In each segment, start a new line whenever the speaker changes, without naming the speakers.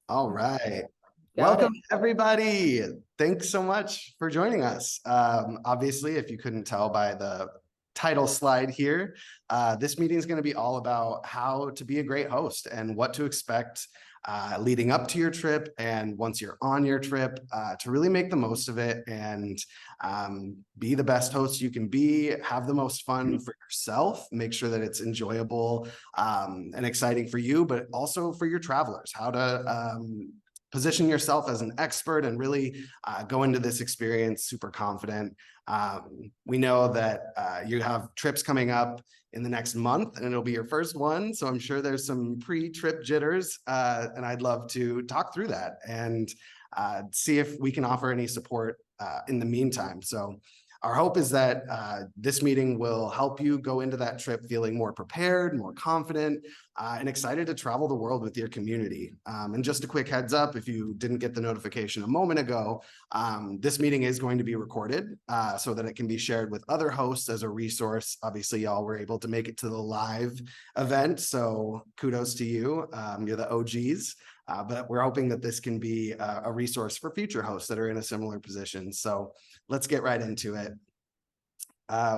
All right.
Got it.
Welcome, everybody. Thanks so much for joining us. Obviously, if you couldn't tell by the title slide here, this meeting is going to be all about how to be a great host and what to expect leading up to your trip and once you're on your trip to really make the most of it and be the best host you can be, have the most fun for yourself, make sure that it's enjoyable and exciting for you, but also for your travelers, how to position yourself as an expert and really go into this experience super confident. We know that you have trips coming up in the next month and it'll be your first one. So I'm sure there's some pre-trip jitters and I'd love to talk through that and see if we can offer any support in the meantime. So our hope is that this meeting will help you go into that trip feeling more prepared, more confident, and excited to travel the world with your community. And just a quick heads up, if you didn't get the notification a moment ago, this meeting is going to be recorded so that it can be shared with other hosts as a resource. Obviously, y'all were able to make it to the live event, so kudos to you. You're the OGs. But we're hoping that this can be a resource for future hosts that are in a similar position. So let's get right into it.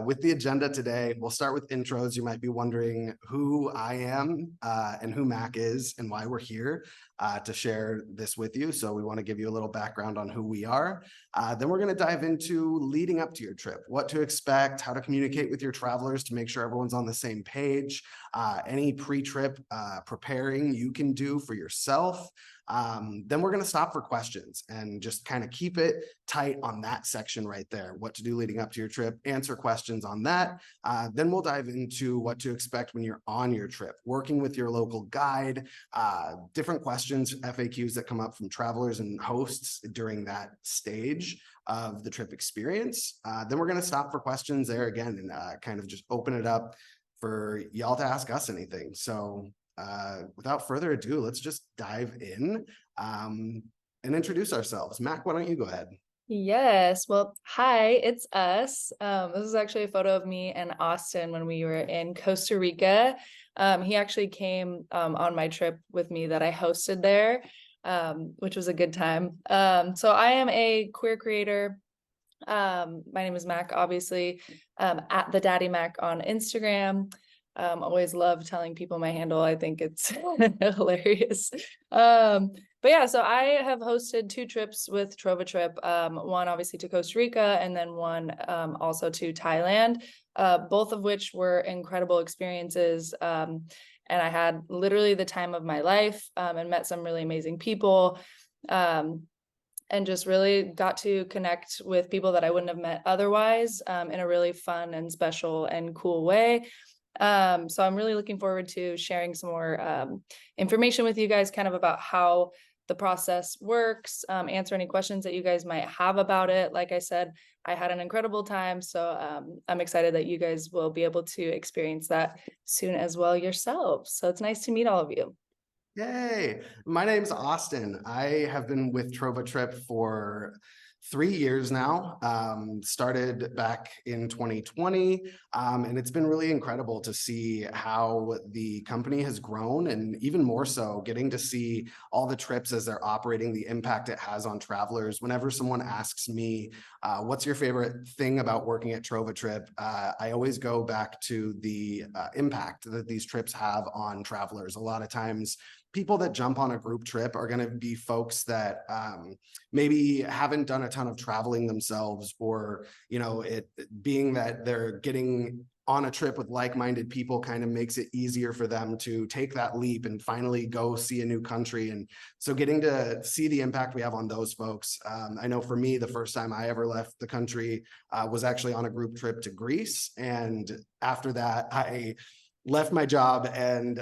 With the agenda today, we'll start with intros. You might be wondering who I am and who Mac is and why we're here to share this with you. So we want to give you a little background on who we are. Then we're going to dive into leading up to your trip, what to expect, how to communicate with your travelers to make sure everyone's on the same page, any pre-trip preparing you can do for yourself. Then we're going to stop for questions and just kind of keep it tight on that section right there. What to do leading up to your trip, answer questions on that. Then we'll dive into what to expect when you're on your trip, working with your local guide, different questions, FAQs that come up from travelers and hosts during that stage of the trip experience. Then we're going to stop for questions there again and kind of just open it up for y'all to ask us anything. So without further ado, let's just dive in and introduce ourselves. Mac, why don't you go ahead?
Yes. Well, hi, it's us. This is actually a photo of me and Austin when we were in Costa Rica. He actually came on my trip with me that I hosted there, which was a good time. So I am a queer creator. My name is Mac, obviously, at the Daddy Mac on Instagram. Always love telling people my handle. I think it's hilarious. But yeah, so I have hosted 2 trips with TrovaTrip, one obviously to Costa Rica and then one also to Thailand, both of which were incredible experiences. And I had literally the time of my life and met some really amazing people. And just really got to connect with people that I wouldn't have met otherwise in a really fun and special and cool way. So I'm really looking forward to sharing some more information with you guys kind of about how the process works, answer any questions that you guys might have about it. Like I said, I had an incredible time, so I'm excited that you guys will be able to experience that soon as well yourselves. So it's nice to meet all of you.
Yay! My name's Austin. I have been with TrovaTrip for 3 years now. Started back in 2020, and it's been really incredible to see how the company has grown, and even more so, getting to see all the trips as they're operating, the impact it has on travelers. Whenever someone asks me, what's your favorite thing about working at TrovaTrip, I always go back to the impact that these trips have on travelers. A lot of times, people that jump on a group trip are going to be folks that maybe haven't done a ton of traveling themselves, or it being that they're getting on a trip with like-minded people kind of makes it easier for them to take that leap and finally go see a new country. And so getting to see the impact we have on those folks. I know for me, the first time I ever left the country was actually on a group trip to Greece. And after that, I left my job and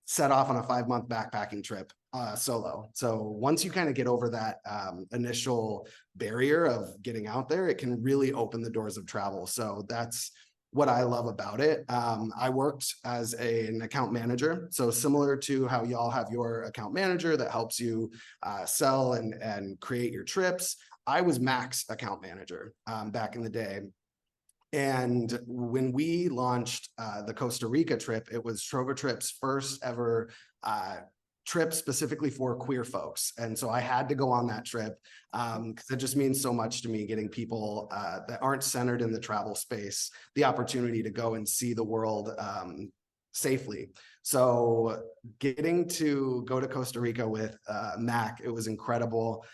set off on a 5-month backpacking trip solo. So once you kind of get over that initial barrier of getting out there, it can really open the doors of travel. So that's what I love about it. I worked as an account manager. So similar to how y'all have your account manager that helps you sell and create your trips, I was Mac's account manager back in the day. And when we launched the Costa Rica trip, it was TrovaTrip's first ever trip specifically for queer folks. And so I had to go on that trip because it just means so much to me, getting people that aren't centered in the travel space the opportunity to go and see the world safely. So getting to go to Costa Rica with Mac, it was incredible.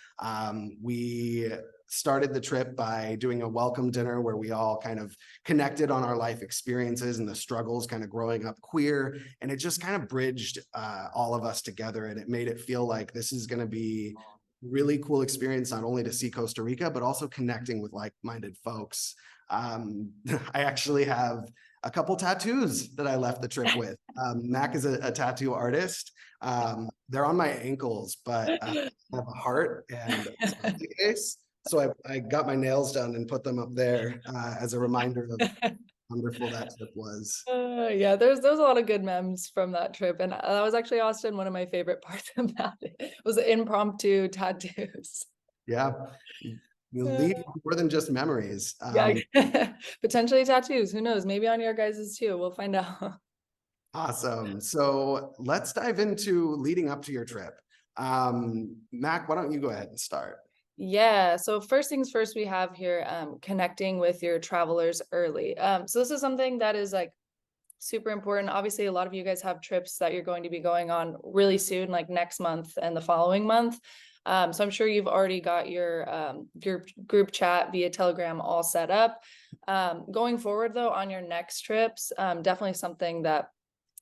We started the trip by doing a welcome dinner where we all kind of connected on our life experiences and the struggles kind of growing up queer. And it just kind of bridged all of us together. And it made it feel like this is going to be really cool experience, not only to see Costa Rica, but also connecting with like-minded folks. I actually have a couple tattoos that I left the trip with. Mac is a tattoo artist. They're on my ankles, but I have a heart and a smiley face. So I got my nails done and put them up there as a reminder of how wonderful that trip was.
Yeah, there's a lot of good memes from that trip, and that was actually, Austin, one of my favorite parts about it was the impromptu tattoos.
Yeah, you leave more than just memories.
Yeah, potentially tattoos. Who knows? Maybe on your guys's too. We'll find out.
Awesome. So let's dive into leading up to your trip. Mac, why don't you go ahead and start?
Yeah, so first things first, we have here connecting with your travelers early. So this is something that is like super important. Obviously, a lot of you guys have trips that you're going to be going on really soon, like next month and the following month. So I'm sure you've already got your group chat via Telegram all set up. Going forward though, on your next trips, definitely something that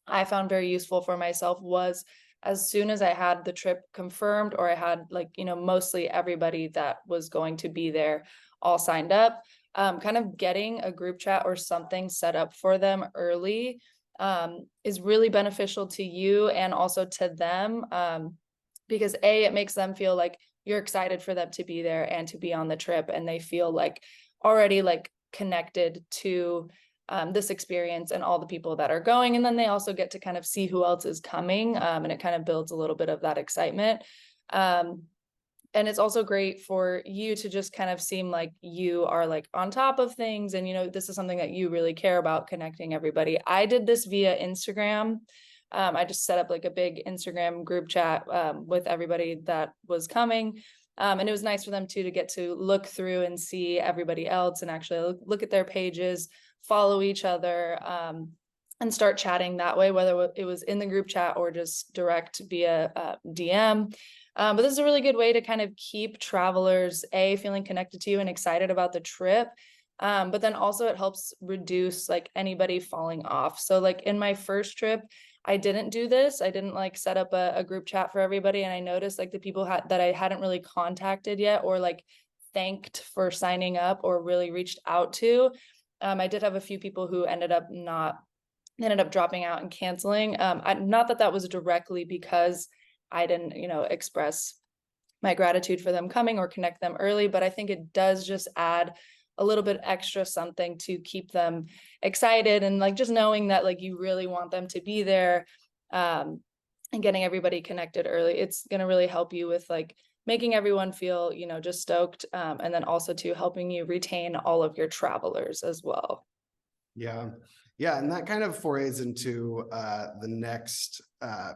I found very useful for myself was, as soon as I had the trip confirmed, or I had like, mostly everybody that was going to be there all signed up, kind of getting a group chat or something set up for them early is really beneficial to you and also to them, because it makes them feel like you're excited for them to be there and to be on the trip, and they feel like already like connected to this experience and all the people that are going. And then they also get to kind of see who else is coming, and it kind of builds a little bit of that excitement. And it's also great for you to just kind of seem like you are like on top of things, and this is something that you really care about, connecting everybody. I did this via Instagram. I just set up like a big Instagram group chat with everybody that was coming. And it was nice for them too to get to look through and see everybody else and actually look at their pages, follow each other, and start chatting that way, whether it was in the group chat or just direct via DM. But this is a really good way to kind of keep travelers feeling connected to you and excited about the trip. But then also it helps reduce like anybody falling off. So like in my first trip, I didn't do this. I didn't like set up a group chat for everybody. And I noticed like the people that I hadn't really contacted yet or like thanked for signing up or really reached out to. I did have a few people who ended up dropping out and canceling. Not that was directly because I didn't, express my gratitude for them coming or connect them early, but I think it does just add a little bit extra something to keep them excited, and like just knowing that like you really want them to be there, and getting everybody connected early. It's going to really help you with like making everyone feel, just stoked, and then also to helping you retain all of your travelers as well.
Yeah. Yeah. And that kind of forays into the next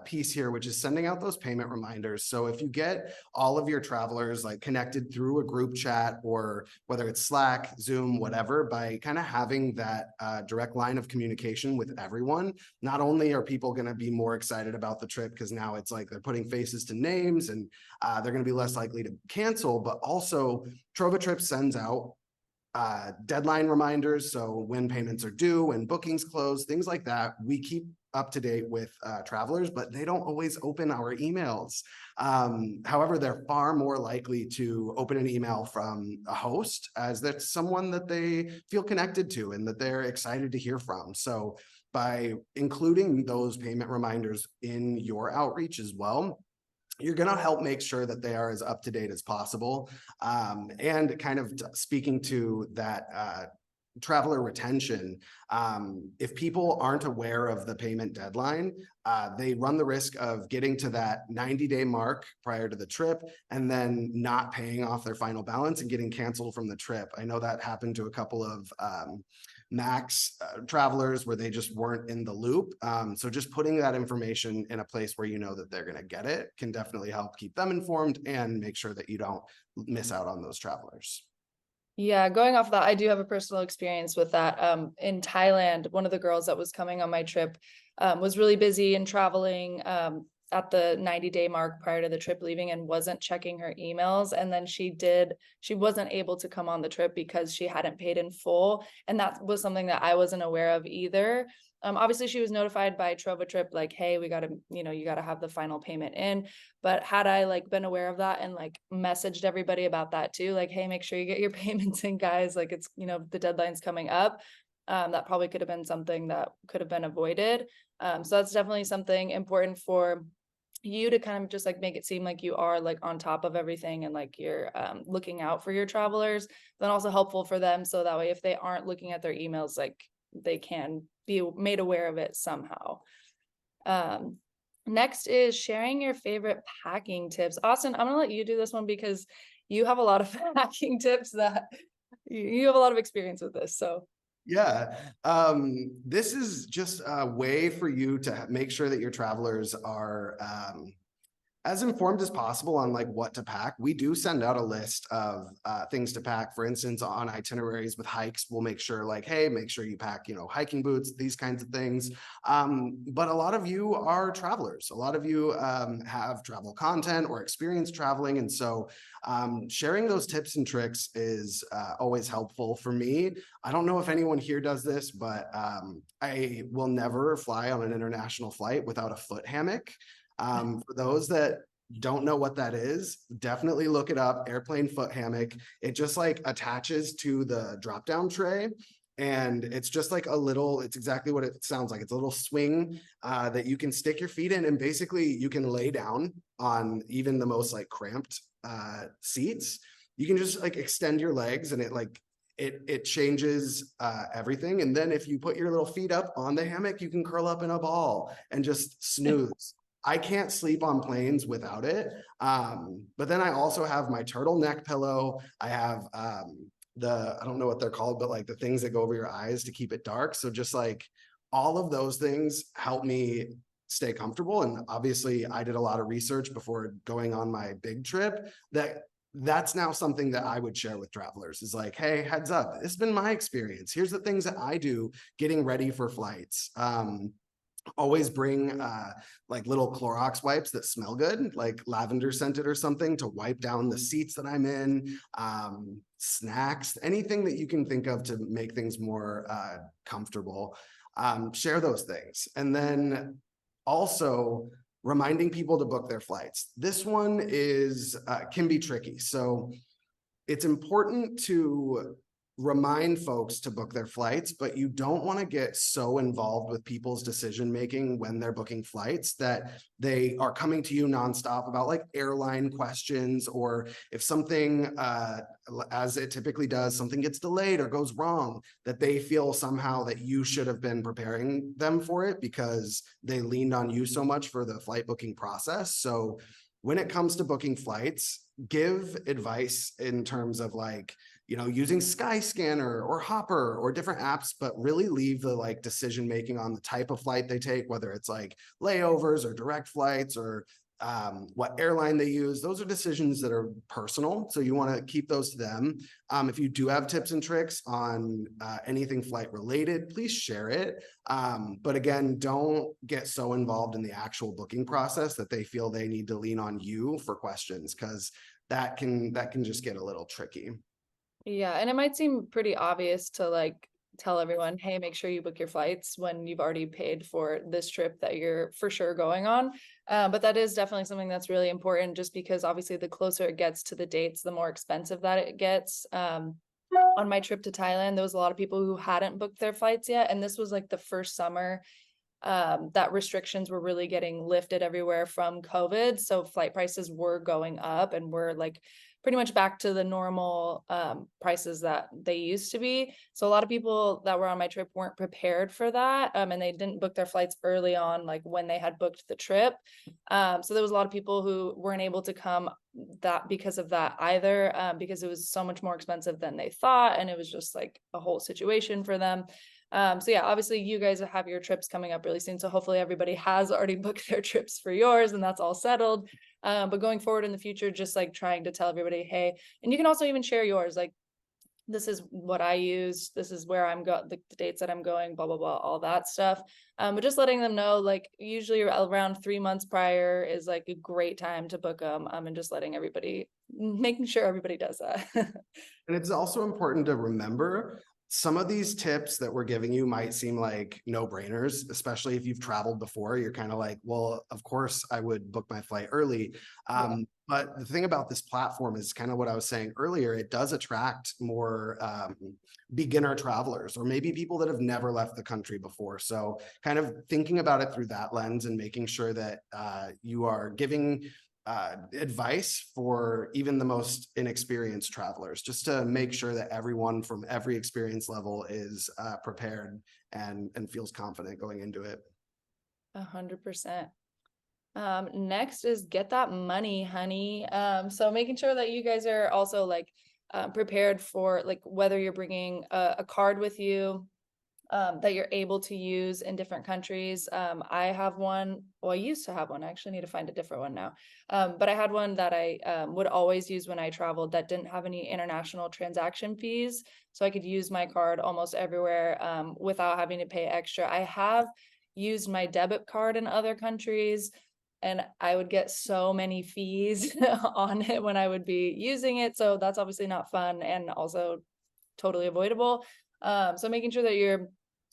piece here, which is sending out those payment reminders. So if you get all of your travelers like connected through a group chat, or whether it's Slack, Zoom, whatever, by kind of having that direct line of communication with everyone, not only are people going to be more excited about the trip because now it's like they're putting faces to names, and they're going to be less likely to cancel, but also TrovaTrip sends out deadline reminders. So when payments are due, when bookings close, things like that, we keep up to date with travelers, but they don't always open our emails. However, they're far more likely to open an email from a host, as that's someone that they feel connected to and that they're excited to hear from. So by including those payment reminders in your outreach as well, you're going to help make sure that they are as up to date as possible. And kind of speaking to that traveler retention, if people aren't aware of the payment deadline, they run the risk of getting to that 90-day mark prior to the trip and then not paying off their final balance and getting canceled from the trip. I know that happened to a couple of max travelers where they just weren't in the loop. So just putting that information in a place where you know that they're going to get it can definitely help keep them informed and make sure that you don't miss out on those travelers.
Yeah, going off of that, I do have a personal experience with that. In Thailand, one of the girls that was coming on my trip was really busy and traveling at the 90-day mark prior to the trip leaving and wasn't checking her emails. And then she wasn't able to come on the trip because she hadn't paid in full. And that was something that I wasn't aware of either. Obviously she was notified by TrovaTrip, like, hey, we got to, you got to have the final payment in. But had I like been aware of that and like messaged everybody about that too, like, hey, make sure you get your payments in, guys, like it's, the deadline's coming up. That probably could have been something that could have been avoided. So that's definitely something important for you to kind of just like make it seem like you are like on top of everything and like you're looking out for your travelers, then also helpful for them. So that way, if they aren't looking at their emails, like they can be made aware of it somehow. Next is sharing your favorite packing tips. Austin, I'm gonna let you do this one because you have a lot of packing tips that you have a lot of experience with this. So
Yeah, this is just a way for you to make sure that your travelers are as informed as possible on like what to pack. We do send out a list of things to pack. For instance, on itineraries with hikes, we'll make sure like, hey, make sure you pack, hiking boots, these kinds of things. But a lot of you are travelers. A lot of you have travel content or experience traveling. And so sharing those tips and tricks is always helpful for me. I don't know if anyone here does this, but I will never fly on an international flight without a foot hammock. For those that don't know what that is, definitely look it up. Airplane foot hammock. It just like attaches to the drop down tray. And it's just like it's exactly what it sounds like. It's a little swing that you can stick your feet in, and basically you can lay down on even the most like cramped seats. You can just like extend your legs, and it changes everything. And then if you put your little feet up on the hammock, you can curl up in a ball and just snooze. I can't sleep on planes without it. But then I also have my turtleneck pillow. I have I don't know what they're called, but like the things that go over your eyes to keep it dark. So just like all of those things help me stay comfortable. And obviously I did a lot of research before going on my big trip that's now something that I would share with travelers is like, hey, heads up, this has been my experience. Here's the things that I do getting ready for flights. Always bring like little Clorox wipes that smell good, like lavender scented or something, to wipe down the seats that I'm in, snacks, anything that you can think of to make things more comfortable. Share those things. And then also reminding people to book their flights. This one can be tricky. So it's important to remind folks to book their flights, but you don't want to get so involved with people's decision making when they're booking flights that they are coming to you nonstop about like airline questions, or if something, as it typically does, something gets delayed or goes wrong, that they feel somehow that you should have been preparing them for it because they leaned on you so much for the flight booking process. So when it comes to booking flights, give advice in terms of like, using Skyscanner or Hopper or different apps, but really leave the like decision making on the type of flight they take, whether it's like layovers or direct flights or what airline they use. Those are decisions that are personal. So you want to keep those to them. If you do have tips and tricks on anything flight related, please share it. But again, don't get so involved in the actual booking process that they feel they need to lean on you for questions, because that can just get a little tricky.
yeah, and it might seem pretty obvious to like tell everyone, hey, make sure you book your flights when you've already paid for this trip that you're for sure going on. But that is definitely something that's really important, just because obviously the closer it gets to the dates, the more expensive that it gets. On my trip to Thailand, there was a lot of people who hadn't booked their flights yet. And this was like the first summer that restrictions were really getting lifted everywhere from COVID. So flight prices were going up, and we're like pretty much back to the normal prices that they used to be. So a lot of people that were on my trip weren't prepared for that, and they didn't book their flights early on, like when they had booked the trip. So there was a lot of people who weren't able to come that because of that either, because it was so much more expensive than they thought, and it was just like a whole situation for them. So yeah, obviously you guys have your trips coming up really soon. So hopefully everybody has already booked their trips for yours and that's all settled. But going forward in the future, just like trying to tell everybody, hey, and you can also even share yours, like, this is what I use, this is where I'm the dates that I'm going, blah, blah, blah, all that stuff. But just letting them know, like usually around 3 months prior is like a great time to book them. And just letting everybody, making sure everybody does that.
And it's also important to remember some of these tips that we're giving you might seem like no-brainers, especially if you've traveled before. You're kind of like, well, of course I would book my flight early.
Yeah.
But the thing about this platform is kind of what I was saying earlier. It does attract more beginner travelers, or maybe people that have never left the country before. So kind of thinking about it through that lens and making sure that you are giving advice for even the most inexperienced travelers, just to make sure that everyone from every experience level is prepared and feels confident going into it.
100%. Next is get that money, honey. So making sure that you guys are also like prepared for like whether you're bringing a card with you that you're able to use in different countries. I have one, well, I used to have one. I actually need to find a different one now. But I had one that I would always use when I traveled that didn't have any international transaction fees. So I could use my card almost everywhere without having to pay extra. I have used my debit card in other countries, and I would get so many fees on it when I would be using it. So that's obviously not fun and also totally avoidable. So making sure that you're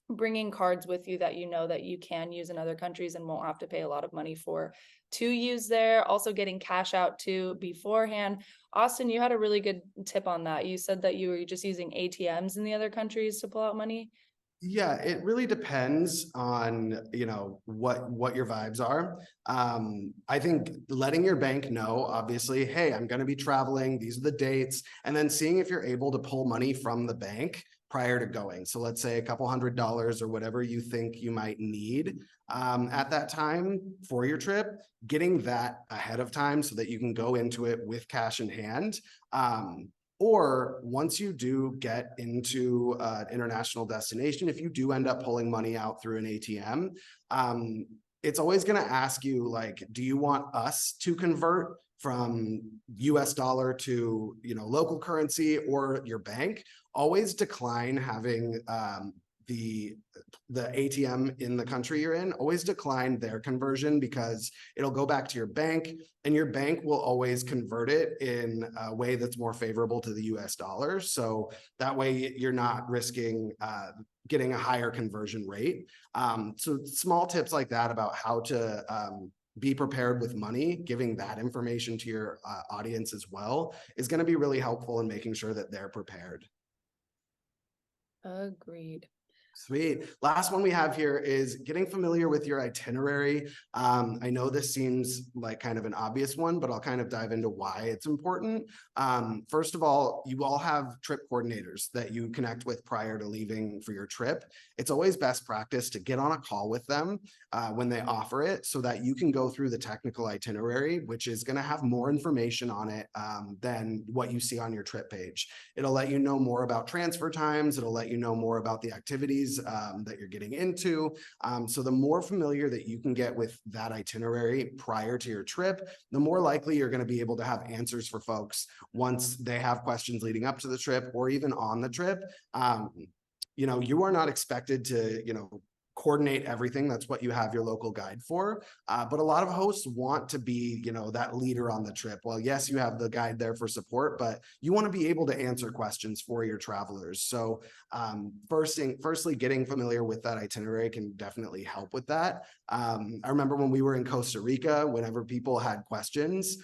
bringing cards with you that you know that you can use in other countries and won't have to pay a lot of money for to use there. Also getting cash out too beforehand. Austin, you had a really good tip on that. You said that you were just using ATMs in the other countries to pull out money.
Yeah, it really depends on, what your vibes are. I think letting your bank know, obviously, hey, I'm going to be traveling, these are the dates, and then seeing if you're able to pull money from the bank prior to going. So let's say a couple $100 or whatever you think you might need at that time for your trip, getting that ahead of time so that you can go into it with cash in hand. Or once you do get into an international destination, if you do end up pulling money out through an ATM, it's always going to ask you, like, do you want us to convert from US dollar to, local currency or your bank? Always decline having the ATM in the country you're in, always decline their conversion, because it'll go back to your bank and your bank will always convert it in a way that's more favorable to the US dollar. So that way you're not risking getting a higher conversion rate. So small tips like that about how to be prepared with money, giving that information to your audience as well is going to be really helpful in making sure that they're prepared.
Agreed.
Sweet. Last one we have here is getting familiar with your itinerary. I know this seems like kind of an obvious one, but I'll kind of dive into why it's important. First of all, you all have trip coordinators that you connect with prior to leaving for your trip. It's always best practice to get on a call with them when they offer it, so that you can go through the technical itinerary, which is going to have more information on it than what you see on your trip page. It'll let you know more about transfer times. It'll let you know more about the activities that you're getting into. So the more familiar that you can get with that itinerary prior to your trip, the more likely you're going to be able to have answers for folks once they have questions leading up to the trip or even on the trip. You are not expected to, coordinate everything. That's what you have your local guide for. But a lot of hosts want to be, that leader on the trip. Well, yes, you have the guide there for support, but you want to be able to answer questions for your travelers. So firstly, getting familiar with that itinerary can definitely help with that. I remember when we were in Costa Rica, whenever people had questions,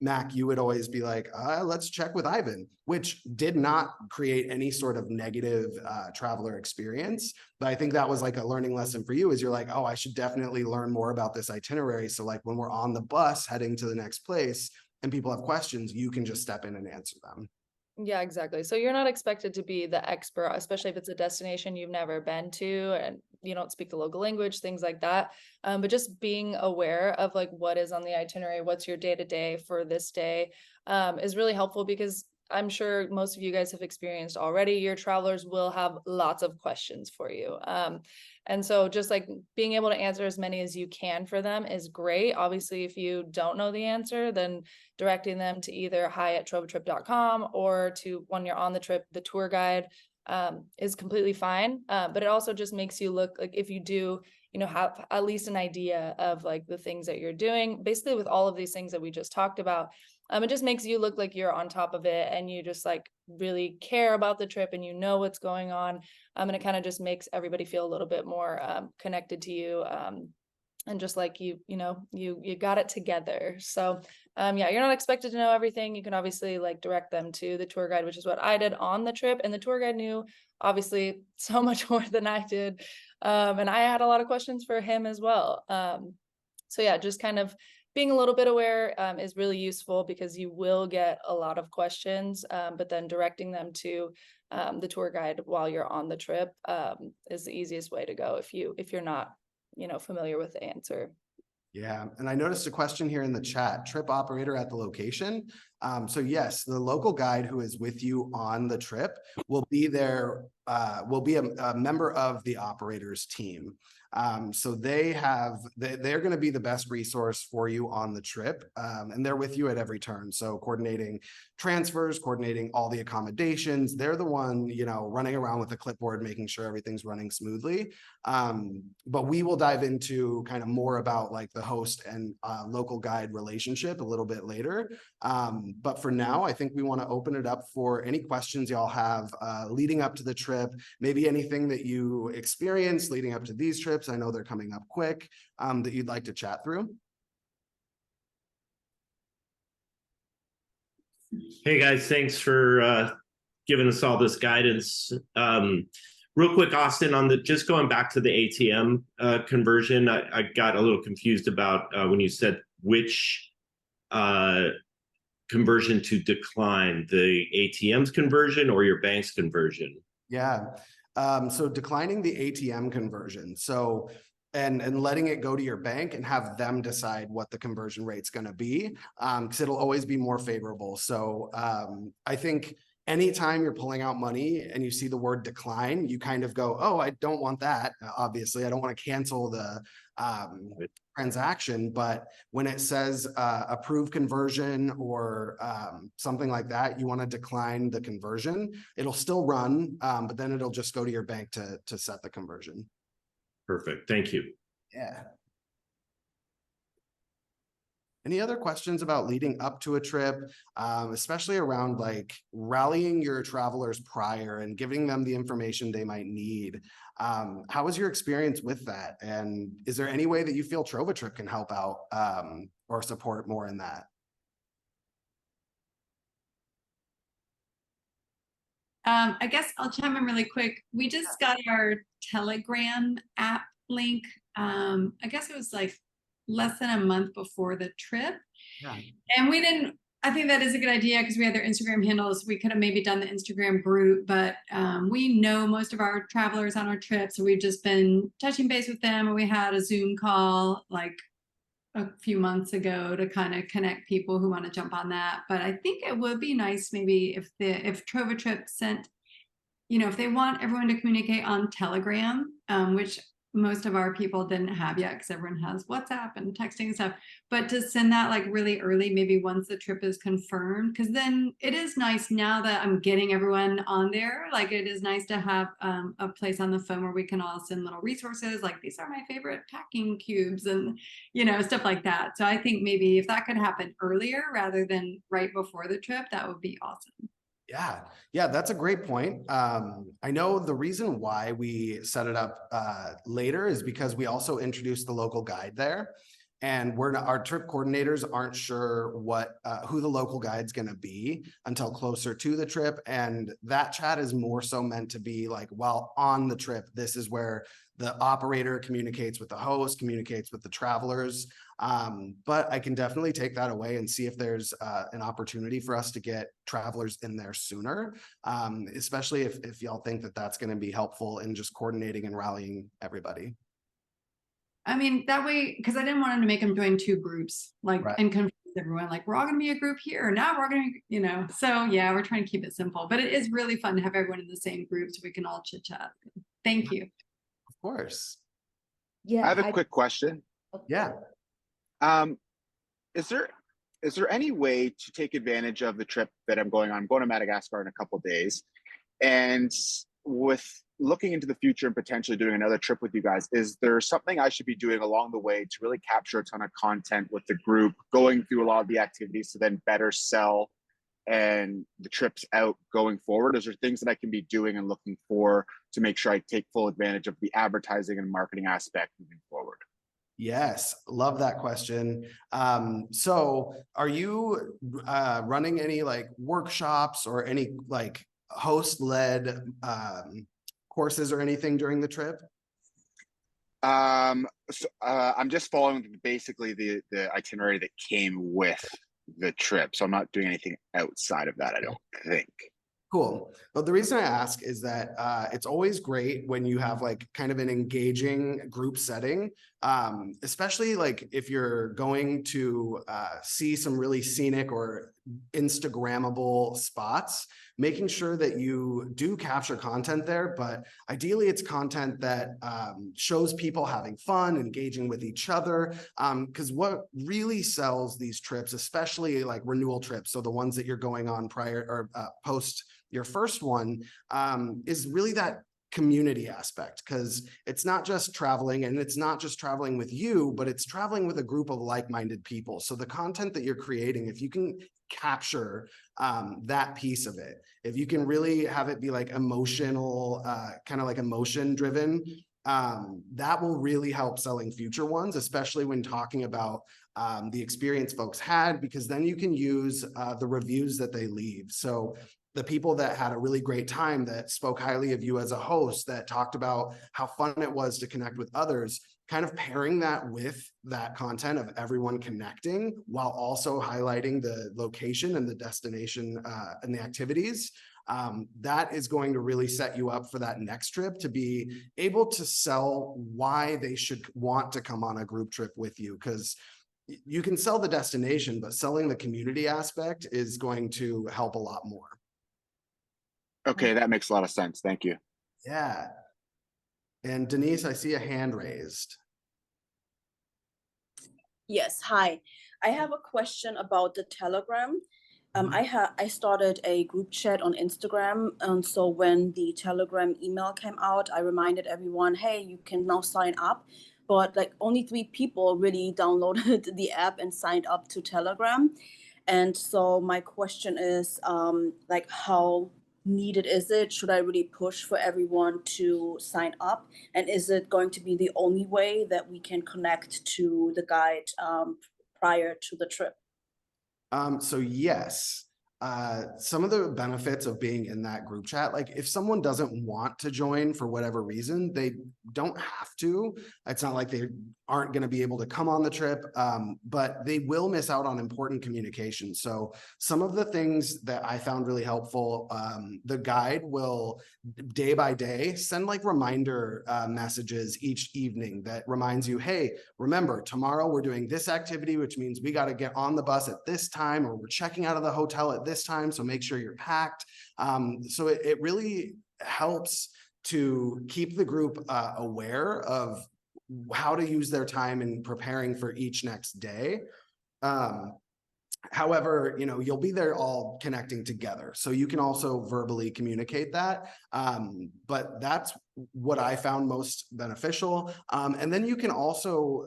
Mac, you would always be like, let's check with Ivan, which did not create any sort of negative traveler experience. But I think that was like a learning lesson for you, is you're like, oh, I should definitely learn more about this itinerary. So like when we're on the bus heading to the next place, and people have questions, you can just step in and answer them.
Yeah, exactly. So you're not expected to be the expert, especially if it's a destination you've never been to and you don't speak the local language, things like that. But just being aware of like what is on the itinerary, what's your day to day for this day, is really helpful because I'm sure most of you guys have experienced already. Your travelers will have lots of questions for you. And so just like being able to answer as many as you can for them is great. Obviously, if you don't know the answer, then directing them to either hi@trovatrip.com or to when you're on the trip, the tour guide is completely fine. But it also just makes you look like if you do, have at least an idea of like the things that you're doing, basically with all of these things that we just talked about. It just makes you look like you're on top of it and you just like really care about the trip and you know what's going on. And it kind of just makes everybody feel a little bit more connected to you. And just like you got it together. So yeah, you're not expected to know everything. You can obviously like direct them to the tour guide, which is what I did on the trip. And the tour guide knew obviously so much more than I did. And I had a lot of questions for him as well. So yeah, just kind of being a little bit aware is really useful because you will get a lot of questions, but then directing them to the tour guide while you're on the trip is the easiest way to go if you're not familiar with the answer.
Yeah, and I noticed a question here in the chat, trip operator at the location. So yes, the local guide who is with you on the trip will be there, will be a member of the operators team. So they're going to be the best resource for you on the trip, and they're with you at every turn. So coordinating transfers, coordinating all the accommodations, they're the one, running around with a clipboard, making sure everything's running smoothly. But we will dive into kind of more about like the host and local guide relationship a little bit later. But for now, I think we want to open it up for any questions y'all have leading up to the trip, maybe anything that you experienced leading up to these trips. I know they're coming up quick, that you'd like to chat through.
Hey guys, thanks for giving us all this guidance. Real quick, Austin, on just going back to the ATM conversion, I got a little confused about when you said which conversion to decline, the ATM's conversion or your bank's conversion?
Yeah. So declining the ATM conversion. So and letting it go to your bank and have them decide what the conversion rate's going to be, because it'll always be more favorable. So I think anytime you're pulling out money and you see the word decline, you kind of go, oh, I don't want that. Obviously, I don't want to cancel the transaction. But when it says approve conversion or something like that, you want to decline the conversion. It'll still run, but then it'll just go to your bank to set the conversion.
Perfect. Thank you.
Yeah. Any other questions about leading up to a trip, especially around like rallying your travelers prior and giving them the information they might need? How was your experience with that? And is there any way that you feel TrovaTrip can help out or support more in that?
I guess I'll chime in really quick. We just got our Telegram app link. I guess it was like less than a month before the trip.
Yeah.
And I think that is a good idea because we had their Instagram handles. We could have maybe done the Instagram group, but we know most of our travelers on our trip. So we've just been touching base with them, and we had a Zoom call like a few months ago to kind of connect people who want to jump on that. But I think it would be nice maybe if TrovaTrip sent, if they want everyone to communicate on Telegram, which most of our people didn't have yet because everyone has WhatsApp and texting and stuff, but to send that like really early, maybe once the trip is confirmed, because then it is nice now that I'm getting everyone on there. Like it is nice to have a place on the phone where we can all send little resources like these are my favorite packing cubes and stuff like that. So I think maybe if that could happen earlier rather than right before the trip, that would be awesome.
Yeah, that's a great point. I know the reason why we set it up later is because we also introduced the local guide there, and our trip coordinators aren't sure who the local guide's going to be until closer to the trip. And that chat is more so meant to be like, while on the trip, this is where the operator communicates with the host, communicates with the travelers. But I can definitely take that away and see if there's an opportunity for us to get travelers in there sooner, especially if y'all think that that's going to be helpful in just coordinating and rallying everybody.
I mean, that way, because I didn't want him to make them join two groups, like,
Right.
and confuse everyone, like, we're all going to be a group here. Now we're going to, you know, so yeah, we're trying to keep it simple, but it is really fun to have everyone in the same group so we can all chit chat. Thank you.
Of course.
Yeah.
I have a quick question.
Yeah.
Is there any way to take advantage of the trip that I'm going on? I'm going to Madagascar in a couple of days, and with looking into the future and potentially doing another trip with you guys, is there something I should be doing along the way to really capture a ton of content with the group, going through a lot of the activities to then better sell and the trips out going forward? Is there things that I can be doing and looking for to make sure I take full advantage of the advertising and marketing aspect moving forward?
Yes, love that question. So are you running any like workshops or any like host-led courses or anything during the trip?
I'm just following basically the itinerary that came with the trip, so I'm not doing anything outside of that, I don't think.
Cool. Well, the reason I ask is that it's always great when you have like kind of an engaging group setting, especially like if you're going to see some really scenic or Instagrammable spots, making sure that you do capture content there, but ideally it's content that shows people having fun, engaging with each other, because what really sells these trips, especially like renewal trips, so the ones that you're going on prior or post your first one, is really that community aspect, because it's not just traveling and it's not just traveling with you, but it's traveling with a group of like-minded people. So the content that you're creating, if you can capture that piece of it, if you can really have it be like emotional, kind of like emotion driven, that will really help selling future ones, especially when talking about the experience folks had, because then you can use the reviews that they leave. So the people that had a really great time, that spoke highly of you as a host, that talked about how fun it was to connect with others, kind of pairing that with that content of everyone connecting while also highlighting the location and the destination and the activities, that is going to really set you up for that next trip to be able to sell why they should want to come on a group trip with you. Because you can sell the destination, but selling the community aspect is going to help a lot more.
Okay, that makes a lot of sense. Thank you.
Yeah. And Denise, I see a hand raised.
Yes, hi. I have a question about the Telegram. I started a group chat on Instagram, and so when the Telegram email came out, I reminded everyone, hey, you can now sign up. But like only 3 people really downloaded the app and signed up to Telegram. And so my question is, like, how needed is it? Should I really push for everyone to sign up? And is it going to be the only way that we can connect to the guide prior to the trip?
So yes, some of the benefits of being in that group chat, like if someone doesn't want to join for whatever reason, they don't have to. It's not like they aren't going to be able to come on the trip, but they will miss out on important communication. So some of the things that I found really helpful, the guide will day by day send like reminder messages each evening that reminds you, hey, remember tomorrow we're doing this activity, which means we got to get on the bus at this time, or we're checking out of the hotel at this time, so make sure you're packed. So it really helps to keep the group aware of how to use their time in preparing for each next day. However, you know, you'll be there all connecting together, so you can also verbally communicate that. But that's what I found most beneficial. And then you can also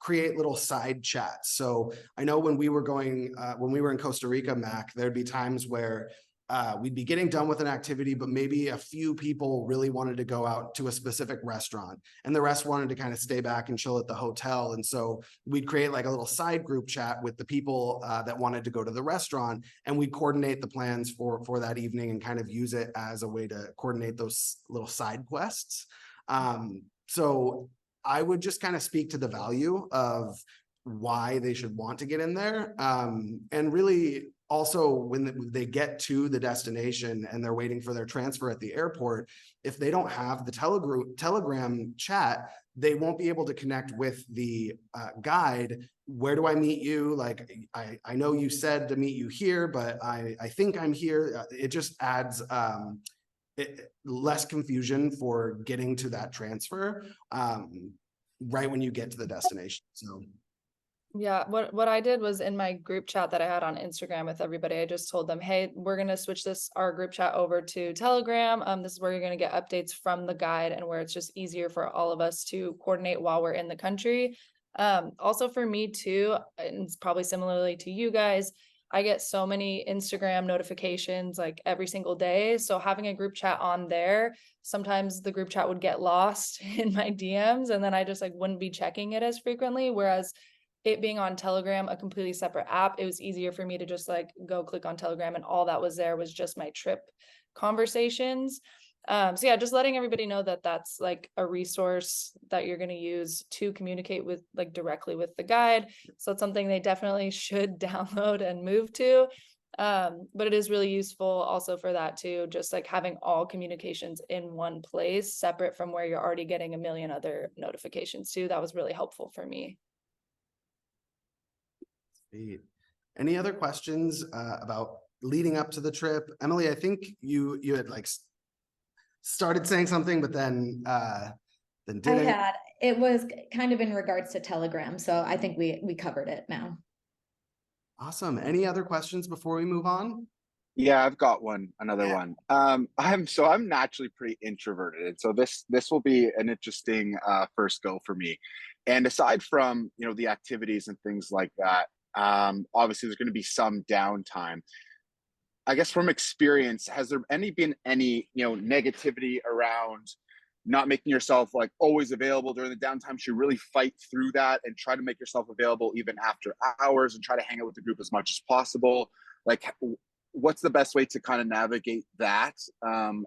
create little side chats. So I know when we were in Costa Rica, Mac, there'd be times where we'd be getting done with an activity, but maybe a few people really wanted to go out to a specific restaurant and the rest wanted to kind of stay back and chill at the hotel. And so we'd create like a little side group chat with the people that wanted to go to the restaurant, and we'd coordinate the plans for that evening and kind of use it as a way to coordinate those little side quests. So I would just kind of speak to the value of why they should want to get in there. And really also when they get to the destination and they're waiting for their transfer at the airport, if they don't have the Telegram chat, they won't be able to connect with the guide. Where do I meet you? Like, I know you said to meet you here, but I think I'm here. It just adds less confusion for getting to that transfer right when you get to the destination. So
yeah, what I did was in my group chat that I had on Instagram with everybody, I just told them, hey, we're gonna switch our group chat over to Telegram. This is where you're gonna get updates from the guide and where it's just easier for all of us to coordinate while we're in the country. Also for me too, and it's probably similarly to you guys, I get so many Instagram notifications like every single day. So having a group chat on there, sometimes the group chat would get lost in my DMs and then I just like wouldn't be checking it as frequently. Whereas it being on Telegram, a completely separate app, it was easier for me to just like go click on Telegram and all that was there was just my trip conversations. So yeah, just letting everybody know that that's like a resource that you're going to use to communicate with like directly with the guide. So it's something they definitely should download and move to. But it is really useful also for that too, just like having all communications in one place, separate from where you're already getting a million other notifications too. That was really helpful for me.
Sweet. Any other questions about leading up to the trip? Emily, I think you had like started saying something, but then didn't.
It was kind of in regards to Telegram, so I think we covered it now.
Awesome. Any other questions before we move on?
Yeah, I've got another one. I'm naturally pretty introverted, and so this will be an interesting first go for me. And aside from the activities and things like that, obviously there's going to be some downtime. I guess from experience, has there been any negativity around not making yourself like always available during the downtime? Should you really fight through that and try to make yourself available even after hours and try to hang out with the group as much as possible? Like, what's the best way to kind of navigate that?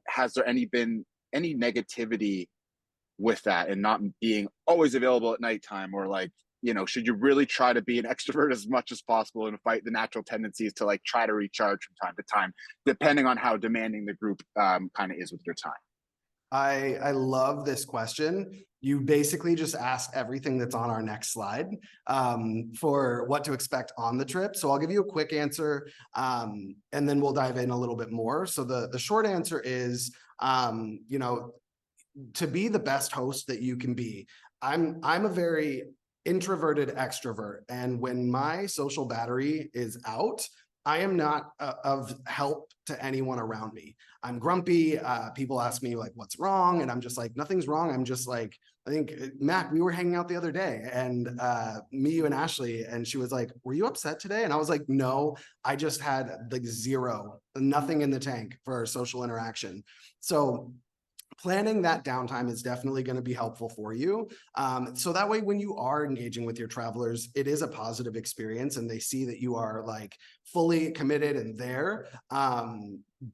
Has there been any negativity with that and not being always available at nighttime, or like, should you really try to be an extrovert as much as possible and fight the natural tendencies to like try to recharge from time to time, depending on how demanding the group kind of is with your time?
I love this question. You basically just asked everything that's on our next slide for what to expect on the trip. So I'll give you a quick answer and then we'll dive in a little bit more. So the short answer is, to be the best host that you can be. I'm a very introverted extrovert, and when my social battery is out, I am not of help to anyone around me. I'm grumpy. People ask me like, what's wrong? And I'm just like, nothing's wrong. I'm just like, I think Mac, we were hanging out the other day and me, you and Ashley, and she was like, were you upset today? And I was like, no, I just had like nothing in the tank for social interaction. So planning that downtime is definitely going to be helpful for you. So that way, when you are engaging with your travelers, it is a positive experience and they see that you are like fully committed and there.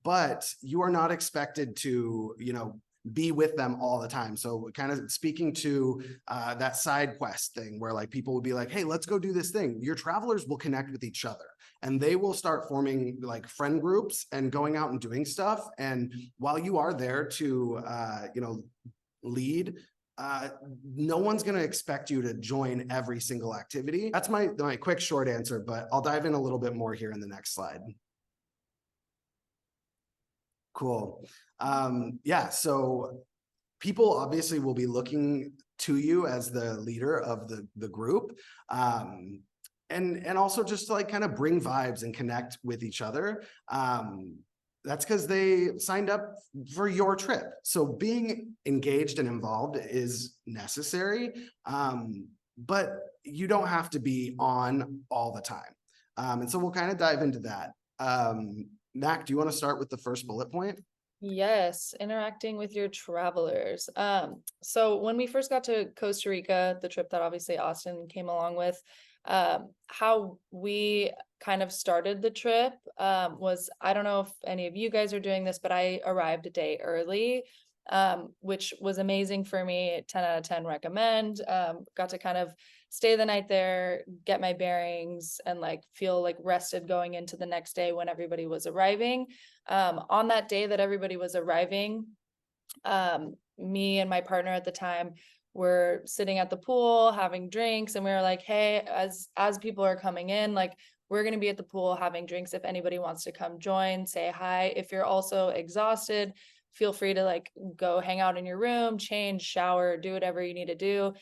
But you are not expected to, be with them all the time. So kind of speaking to that side quest thing where like people would be like, hey, let's go do this thing. Your travelers will connect with each other and they will start forming like friend groups and going out and doing stuff. And while you are there to, lead, no one's going to expect you to join every single activity. That's my quick short answer, but I'll dive in a little bit more here in the next slide. Cool. Yeah, so people obviously will be looking to you as the leader of the group. And also just to like kind of bring vibes and connect with each other. That's because they signed up for your trip. So being engaged and involved is necessary, but you don't have to be on all the time. And so we'll kind of dive into that. Mac, do you want to start with the first bullet point?
Yes, interacting with your travelers. So when we first got to Costa Rica, the trip that obviously Austin came along with, how we kind of started the trip was, I don't know if any of you guys are doing this, but I arrived a day early. which was amazing for me. 10 out of 10 recommend. Got to kind of stay the night there, get my bearings, and like feel like rested going into the next day when everybody was arriving. On that day that everybody was arriving, me and my partner at the time were sitting at the pool having drinks, and we were like, hey, as people are coming in, like, we're going to be at the pool having drinks. If anybody wants to come join, say hi. If you're also exhausted, feel free to like go hang out in your room, change, shower, do whatever you need to do.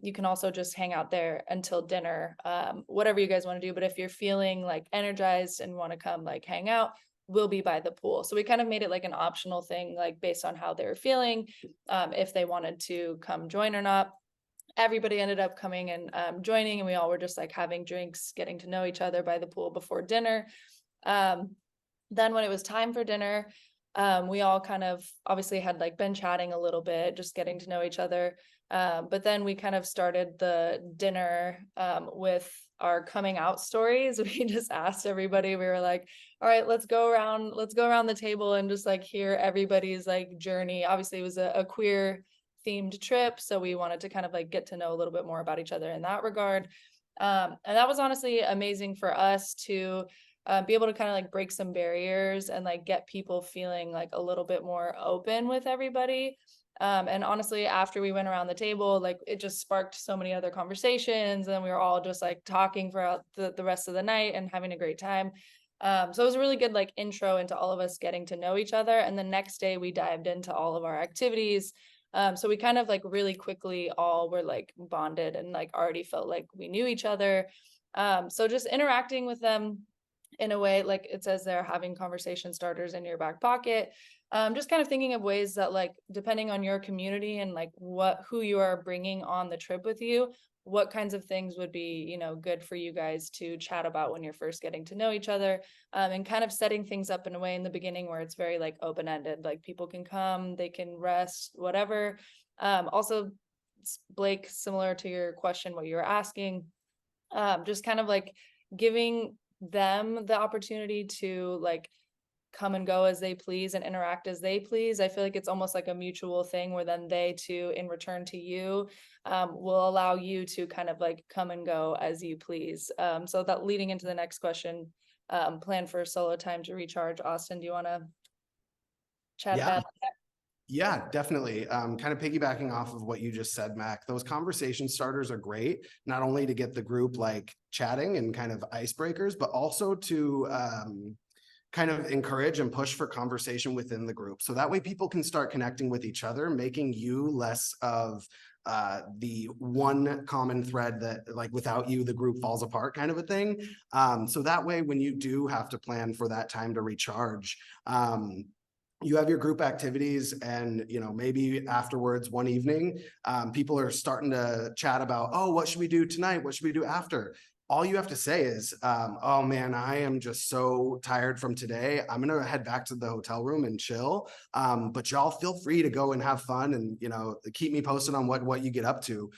You can also just hang out there until dinner, whatever you guys want to do. But if you're feeling like energized and want to come like hang out, we'll be by the pool. So we kind of made it like an optional thing, like based on how they were feeling, if they wanted to come join or not. Everybody ended up coming and joining, and we all were just like having drinks, getting to know each other by the pool before dinner. Then when it was time for dinner, we all kind of obviously had like been chatting a little bit, just getting to know each other. But then we kind of started the dinner with our coming out stories. We just asked everybody, we were like, all right, let's go around the table and just like hear everybody's like journey. Obviously it was a queer themed trip, so we wanted to kind of like get to know a little bit more about each other in that regard. And that was honestly amazing for us to be able to kind of like break some barriers and like get people feeling like a little bit more open with everybody. And honestly, after we went around the table, like it just sparked so many other conversations, and we were all just like talking throughout the rest of the night and having a great time. So it was a really good like intro into all of us getting to know each other. And the next day we dived into all of our activities. So we kind of like really quickly all were like bonded and like already felt like we knew each other. So just interacting with them in a way, like it says they're having conversation starters in your back pocket. Just kind of thinking of ways that like, depending on your community and like who you are bringing on the trip with you, what kinds of things would be, you know, good for you guys to chat about when you're first getting to know each other, and kind of setting things up in a way in the beginning where it's very like open-ended, like people can come, they can rest, whatever. Also, Blake, similar to your question, what you were asking, just kind of like giving them the opportunity to like come and go as they please and interact as they please. I feel like it's almost like a mutual thing where then they too, in return to you, will allow you to kind of like come and go as you please. So that leading into the next question, plan for solo time to recharge. Austin, do you want to chat about that?
Yeah, definitely. Kind of piggybacking off of what you just said, Mac, those conversation starters are great, not only to get the group like chatting and kind of icebreakers, but also to kind of encourage and push for conversation within the group. So that way people can start connecting with each other, making you less of the one common thread that like without you, the group falls apart kind of a thing. So that way, when you do have to plan for that time to recharge, you have your group activities, and you know, maybe afterwards one evening, people are starting to chat about, oh, what should we do tonight? What should we do after? All you have to say is, oh man, I am just so tired from today. I'm gonna head back to the hotel room and chill. But y'all feel free to go and have fun, and you know, keep me posted on what you get up to.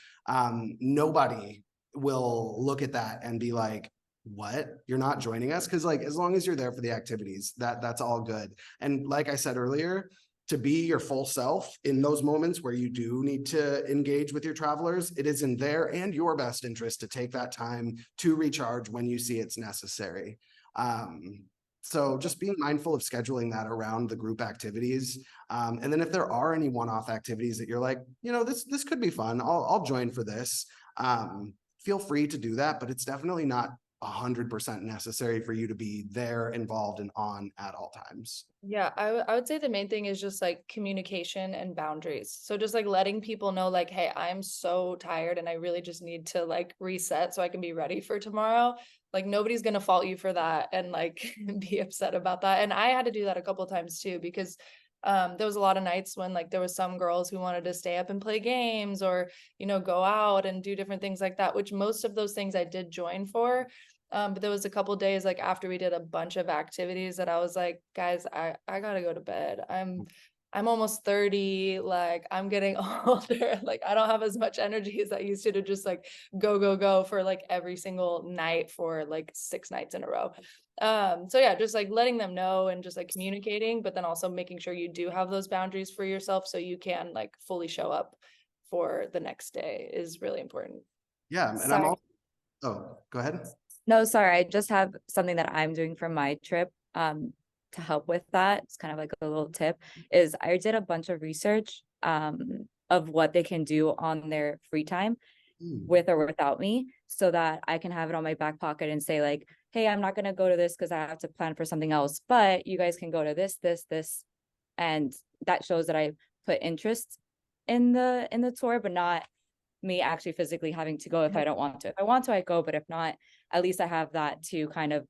Nobody will look at that and be like, what, you're not joining us? Because like, as long as you're there for the activities, that's all good. And like I said earlier, to be your full self in those moments where you do need to engage with your travelers, it is in their and your best interest to take that time to recharge when you see it's necessary. So just being mindful of scheduling that around the group activities. And then if there are any one-off activities that you're like, you know, this could be fun, I'll join for this. Feel free to do that, but it's definitely not 100% necessary for you to be there, involved, and on at all times.
Yeah, I would say the main thing is just like communication and boundaries. So just like letting people know like, hey, I'm so tired and I really just need to like reset so I can be ready for tomorrow. Like nobody's gonna fault you for that and like be upset about that. And I had to do that a couple of times too, because there was a lot of nights when like there was some girls who wanted to stay up and play games or, you know, go out and do different things like that, which most of those things I did join for. But there was a couple days like after we did a bunch of activities that I was like, guys, I gotta go to bed. I'm almost 30, like I'm getting older, like I don't have as much energy as I used to just like go for like every single night for like 6 nights in a row. So yeah, just like letting them know and just like communicating, but then also making sure you do have those boundaries for yourself so you can like fully show up for the next day is really important.
Yeah, and I'm
Sorry.
also, oh, go ahead.
No, sorry, I just have something that I'm doing for my trip to help with that. It's kind of like a little tip is I did a bunch of research of what they can do on their free time with or without me so that I can have it on my back pocket and say like, hey, I'm not going to go to this because I have to plan for something else, but you guys can go to this. And that shows that I put interest in the tour, but not me actually physically having to go if I don't want to. If I want to, I go, but if not, at least I have that to kind of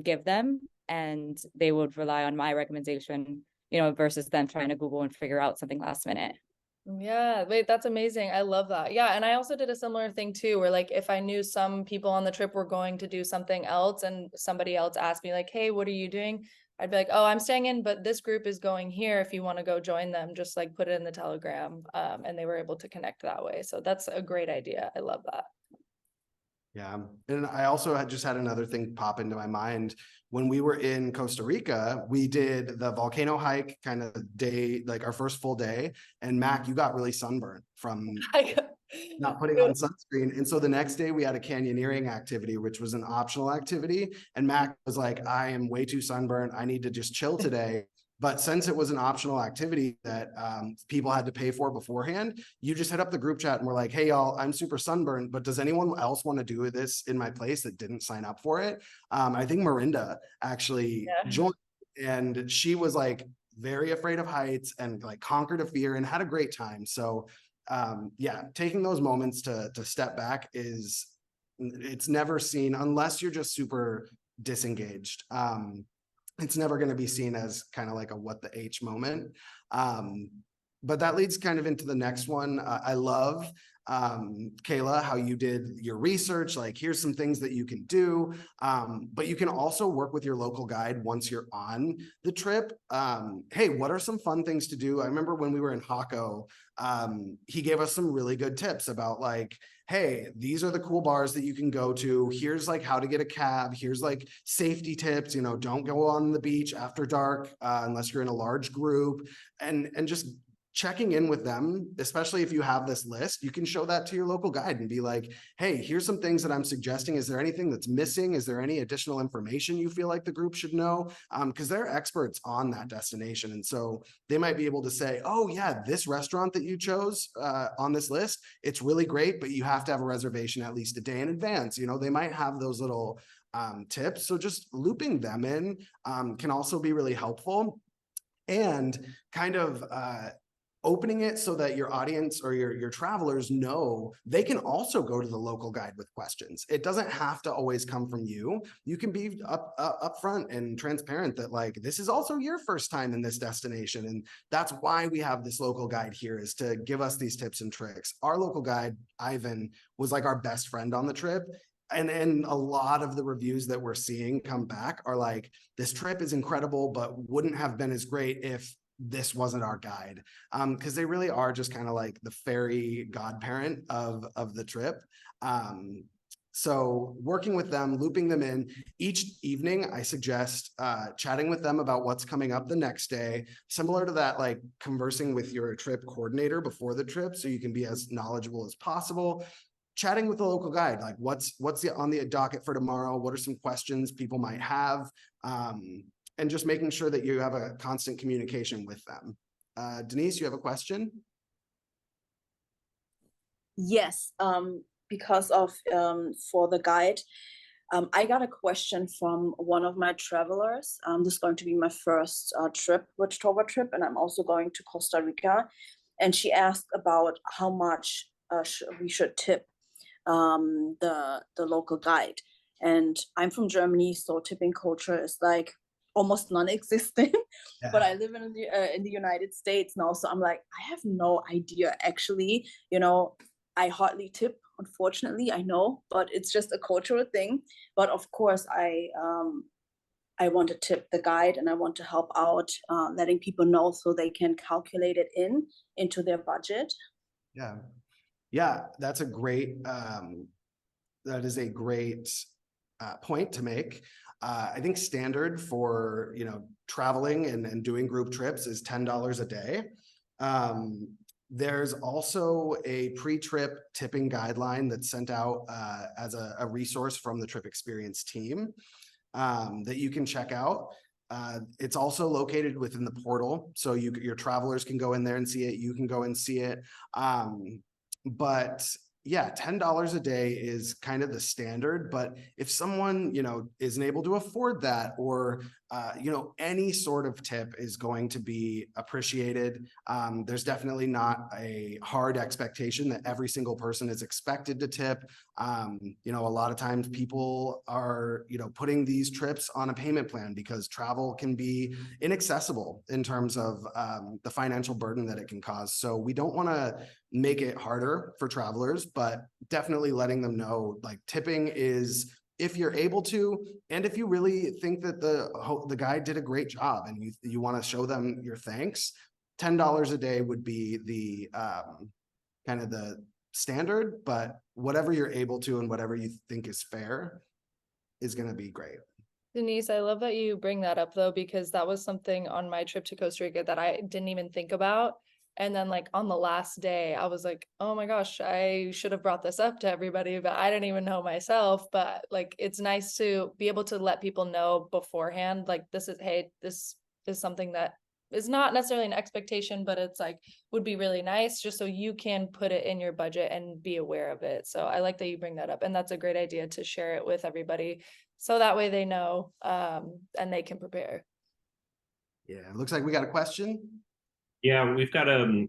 give them and they would rely on my recommendation, you know, versus them trying to Google and figure out something last minute.
Yeah, wait, that's amazing. I love that. Yeah, and I also did a similar thing too, where like if I knew some people on the trip were going to do something else and somebody else asked me like, "Hey, what are you doing?" I'd be like, "Oh, I'm staying in, but this group is going here if you want to go join them." Just like put it in the Telegram. And they were able to connect that way. So that's a great idea. I love that.
Yeah. And I also had just had another thing pop into my mind. When we were in Costa Rica, we did the volcano hike kind of day, like our first full day. And Mac, you got really sunburned from not putting on sunscreen. And so the next day we had a canyoneering activity, which was an optional activity. And Mac was like, I am way too sunburned. I need to just chill today. But since it was an optional activity that people had to pay for beforehand, you just hit up the group chat and we're like, hey, y'all, I'm super sunburned, but does anyone else want to do this in my place that didn't sign up for it? I think Marinda actually joined, and she was like very afraid of heights and like conquered a fear and had a great time. So yeah, taking those moments to step back it's never seen unless you're just super disengaged. It's never going to be seen as kind of like a what the H moment. But that leads kind of into the next one. I love, Kayla, how you did your research, like here's some things that you can do, but you can also work with your local guide once you're on the trip. Hey, what are some fun things to do? I remember when we were in Hako, he gave us some really good tips about like, hey, these are the cool bars that you can go to. Here's like how to get a cab. Here's like safety tips, you know, don't go on the beach after dark unless you're in a large group, and just checking in with them, especially if you have this list, you can show that to your local guide and be like, hey, here's some things that I'm suggesting. Is there anything that's missing? Is there any additional information you feel like the group should know? Because they're experts on that destination. And so they might be able to say, oh yeah, this restaurant that you chose on this list, it's really great, but you have to have a reservation at least a day in advance. You know, they might have those little tips. So just looping them in can also be really helpful. And kind of opening it so that your audience or your travelers know they can also go to the local guide with questions. It doesn't have to always come from you. You can be upfront and transparent that like, this is also your first time in this destination. And that's why we have this local guide here, is to give us these tips and tricks. Our local guide, Ivan, was like our best friend on the trip. And a lot of the reviews that we're seeing come back are like, this trip is incredible, but wouldn't have been as great if this wasn't our guide. Because they really are just kind of like the fairy godparent of the trip. So working with them, looping them in each evening, I suggest chatting with them about what's coming up the next day, similar to that, like conversing with your trip coordinator before the trip, so you can be as knowledgeable as possible. Chatting with the local guide, like what's on the docket for tomorrow? What are some questions people might have? And just making sure that you have a constant communication with them. Denise, you have a question?
Yes, because of for the guide, I got a question from one of my travelers. This is going to be my first trip with TrovaTrip, and I'm also going to Costa Rica. And she asked about how much we should tip the local guide. And I'm from Germany, so tipping culture is like almost non-existent.
Yeah.
But I live in the United States now, so I'm like, I have no idea actually. You know, I hardly tip, unfortunately, I know, but it's just a cultural thing. But of course, I want to tip the guide and I want to help out, letting people know so they can calculate it into their budget.
Yeah. Yeah, that's a great, that is a great point to make. I think standard for, traveling and doing group trips is $10 a day. There's also a pre-trip tipping guideline that's sent out as a resource from the Trip Experience team that you can check out. It's also located within the portal, so your travelers can go in there and see it. You can go and see it. But yeah, $10 a day is kind of the standard. But if someone, isn't able to afford that, or, any sort of tip is going to be appreciated. There's definitely not a hard expectation that every single person is expected to tip. A lot of times people are, putting these trips on a payment plan because travel can be inaccessible in terms of the financial burden that it can cause. So we don't want to make it harder for travelers, but definitely letting them know, like, tipping is, if you're able to, and if you really think that the guide did a great job and you want to show them your thanks, $10 a day would be the kind of the standard, but whatever you're able to and whatever you think is fair is going to be great.
Denise, I love that you bring that up though, because that was something on my trip to Costa Rica that I didn't even think about. And then like on the last day, I was like, oh my gosh, I should have brought this up to everybody, but I didn't even know myself. But like, it's nice to be able to let people know beforehand, like, this is something that is not necessarily an expectation, but it's like, would be really nice just so you can put it in your budget and be aware of it. So I like that you bring that up. And that's a great idea to share it with everybody. So that way they know, and they can prepare.
Yeah, it looks like we got a question.
Yeah, we've got I'm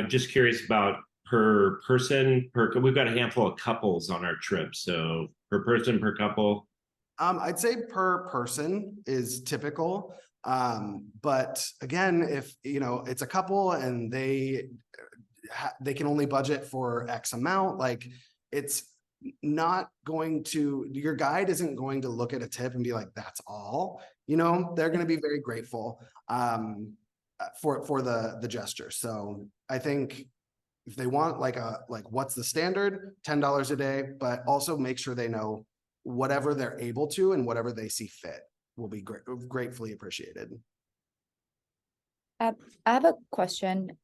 just curious about per person, we've got a handful of couples on our trip. So per person, per couple.
I'd say per person is typical. But again, if it's a couple and they can only budget for X amount, like, it's not going to, your guide isn't going to look at a tip and be like, that's all. They're going to be very grateful for the gesture. So I think if they want like what's the standard, $10 a day, but also make sure they know whatever they're able to and whatever they see fit will be gratefully appreciated.
I have a question.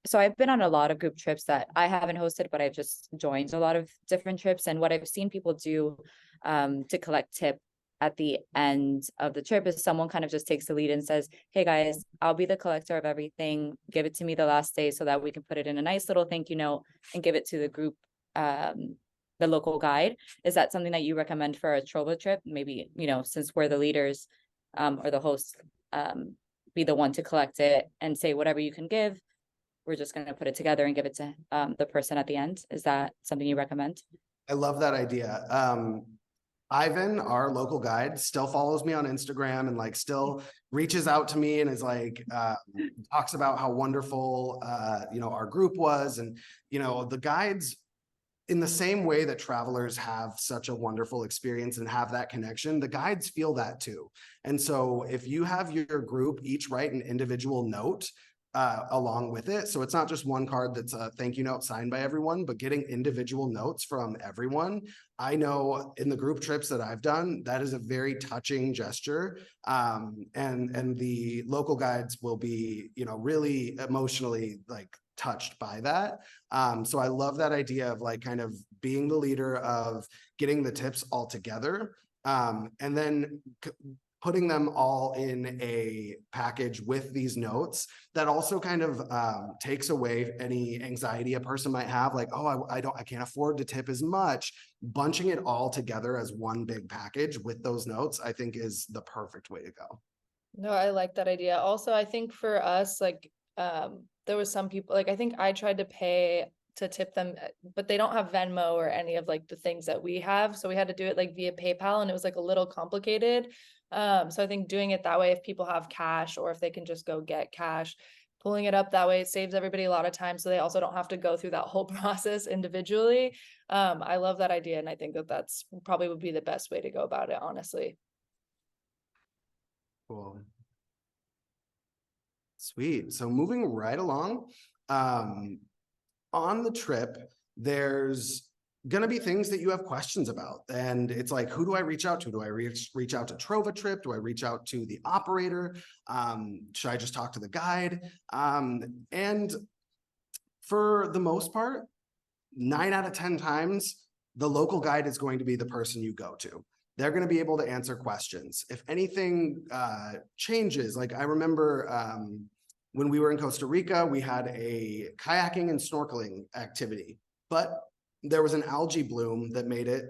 So I've been on a lot of group trips that I haven't hosted, but I've just joined a lot of different trips. And what I've seen people do to collect tip at the end of the trip is someone kind of just takes the lead and says, hey guys, I'll be the collector of everything. Give it to me the last day so that we can put it in a nice little thank you note and give it to the group, the local guide. Is that something that you recommend for a Trova trip? Maybe, since we're the leaders or the hosts, be the one to collect it and say whatever you can give. We're just going to put it together and give it to the person at the end. Is that something you recommend?
I love that idea. Ivan, our local guide, still follows me on Instagram and still reaches out to me and is talks about how wonderful, our group was. And, the guides, in the same way that travelers have such a wonderful experience and have that connection, the guides feel that too. And so if you have your group each write an individual note along with it, so it's not just one card that's a thank you note signed by everyone, but getting individual notes from everyone. I know in the group trips that I've done, that is a very touching gesture, and the local guides will be, really emotionally touched by that. So I love that idea of kind of being the leader of getting the tips all together, and then putting them all in a package with these notes that also kind of takes away any anxiety a person might have, I can't afford to tip as much. Bunching it all together as one big package with those notes, I think, is the perfect way to go.
No, I like that idea. Also, I think for us, there was some people, I think I tried to pay to tip them, but they don't have Venmo or any of the things that we have. So we had to do it via PayPal, and it was a little complicated. So I think doing it that way, if people have cash or if they can just go get cash, pulling it up that way, it saves everybody a lot of time. So they also don't have to go through that whole process individually. I love that idea. And I think that's probably would be the best way to go about it, honestly.
Cool. Sweet. So moving right along, on the trip, there's going to be things that you have questions about. And it's like, who do I reach out to? Do I reach out to TrovaTrip? Do I reach out to the operator? Should I just talk to the guide? And for the most part, 9 out of 10 times, the local guide is going to be the person you go to. They're going to be able to answer questions. If anything changes, like I remember when we were in Costa Rica, we had a kayaking and snorkeling activity, but there was an algae bloom that made it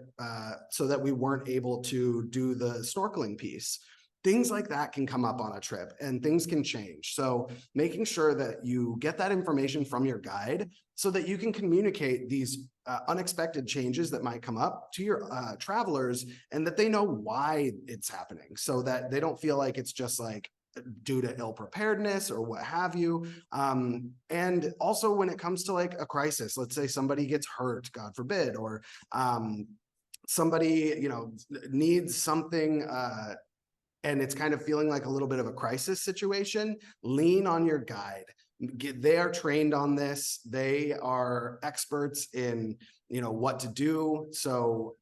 so that we weren't able to do the snorkeling piece. Things like that can come up on a trip and things can change. So making sure that you get that information from your guide so that you can communicate these unexpected changes that might come up to your travelers and that they know why it's happening so that they don't feel like it's just like due to ill preparedness or what have you. And also when it comes to like a crisis, let's say somebody gets hurt, God forbid, or somebody, needs something and it's kind of feeling like a little bit of a crisis situation, lean on your guide. They are trained on this. They are experts in, what to do. So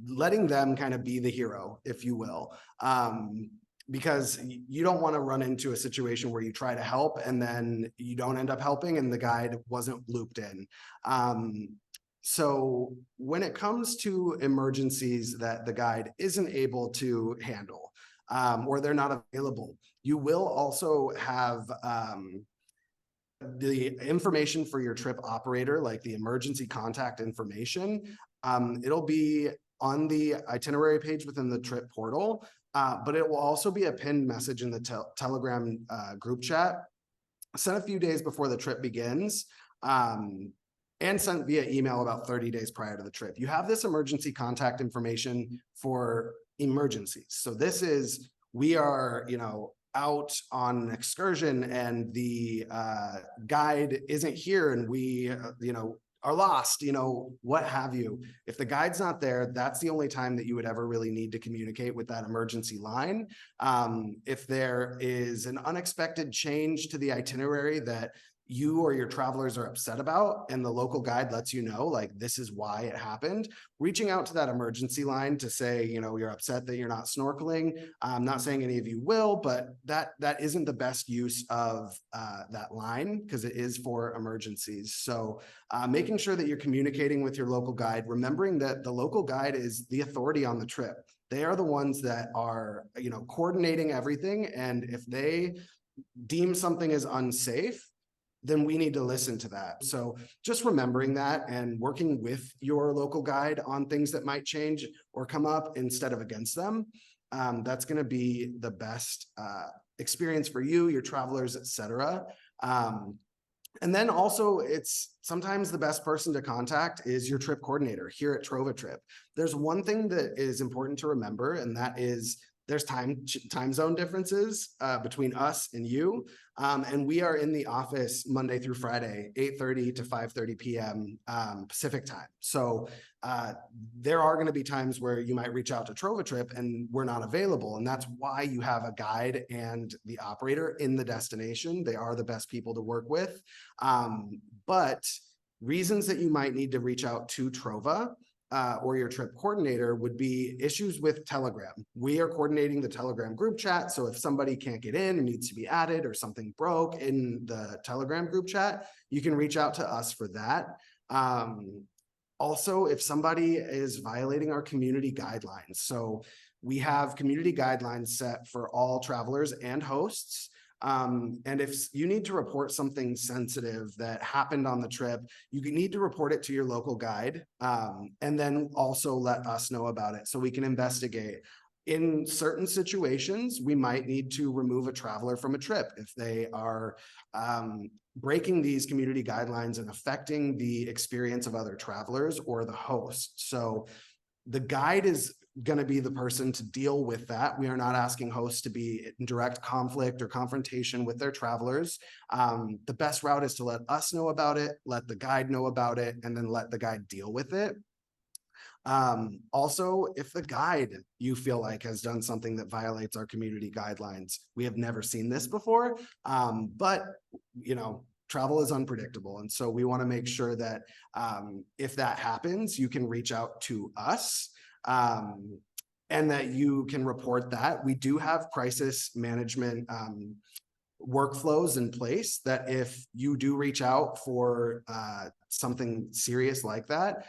letting them kind of be the hero, if you will, because you don't want to run into a situation where you try to help and then you don't end up helping and the guide wasn't looped in. So when it comes to emergencies that the guide isn't able to handle, or they're not available, you will also have the information for your trip operator, like the emergency contact information. It'll be on the itinerary page within the trip portal, but it will also be a pinned message in the Telegram group chat sent a few days before the trip begins. And sent via email about 30 days prior to the trip. You have this emergency contact information for emergencies. So this is, we are, out on an excursion and the guide isn't here and we, are lost, what have you. If the guide's not there, that's the only time that you would ever really need to communicate with that emergency line. If there is an unexpected change to the itinerary that you or your travelers are upset about and the local guide lets you know, like, this is why it happened, reaching out to that emergency line to say, you're upset that you're not snorkeling. I'm not saying any of you will, but that isn't the best use of that line because it is for emergencies. So making sure that you're communicating with your local guide, remembering that the local guide is the authority on the trip. They are the ones that are, coordinating everything. And if they deem something as unsafe, then we need to listen to that. So just remembering that and working with your local guide on things that might change or come up instead of against them, that's going to be the best experience for you, your travelers, etc. And then also it's sometimes the best person to contact is your trip coordinator here at TrovaTrip. There's one thing that is important to remember, and that is there's time zone differences between us and you. And we are in the office Monday through Friday, 8:30 to 5:30 p.m. Pacific time. So there are going to be times where you might reach out to TrovaTrip and we're not available. And that's why you have a guide and the operator in the destination. They are the best people to work with. But reasons that you might need to reach out to Trova or your trip coordinator would be issues with Telegram. We are coordinating the Telegram group chat. So if somebody can't get in and needs to be added or something broke in the Telegram group chat, you can reach out to us for that. Also, if somebody is violating our community guidelines. So we have community guidelines set for all travelers and hosts. And if you need to report something sensitive that happened on the trip, you need to report it to your local guide, and then also let us know about it so we can investigate. In certain situations, we might need to remove a traveler from a trip if they are breaking these community guidelines and affecting the experience of other travelers or the host. So the guide is going to be the person to deal with that. We are not asking hosts to be in direct conflict or confrontation with their travelers. The best route is to let us know about it, let the guide know about it, and then let the guide deal with it. Also, if the guide you feel like has done something that violates our community guidelines, we have never seen this before, but travel is unpredictable. And so we want to make sure that if that happens, you can reach out to us and that you can report that. We do have crisis management workflows in place that if you do reach out for something serious like that,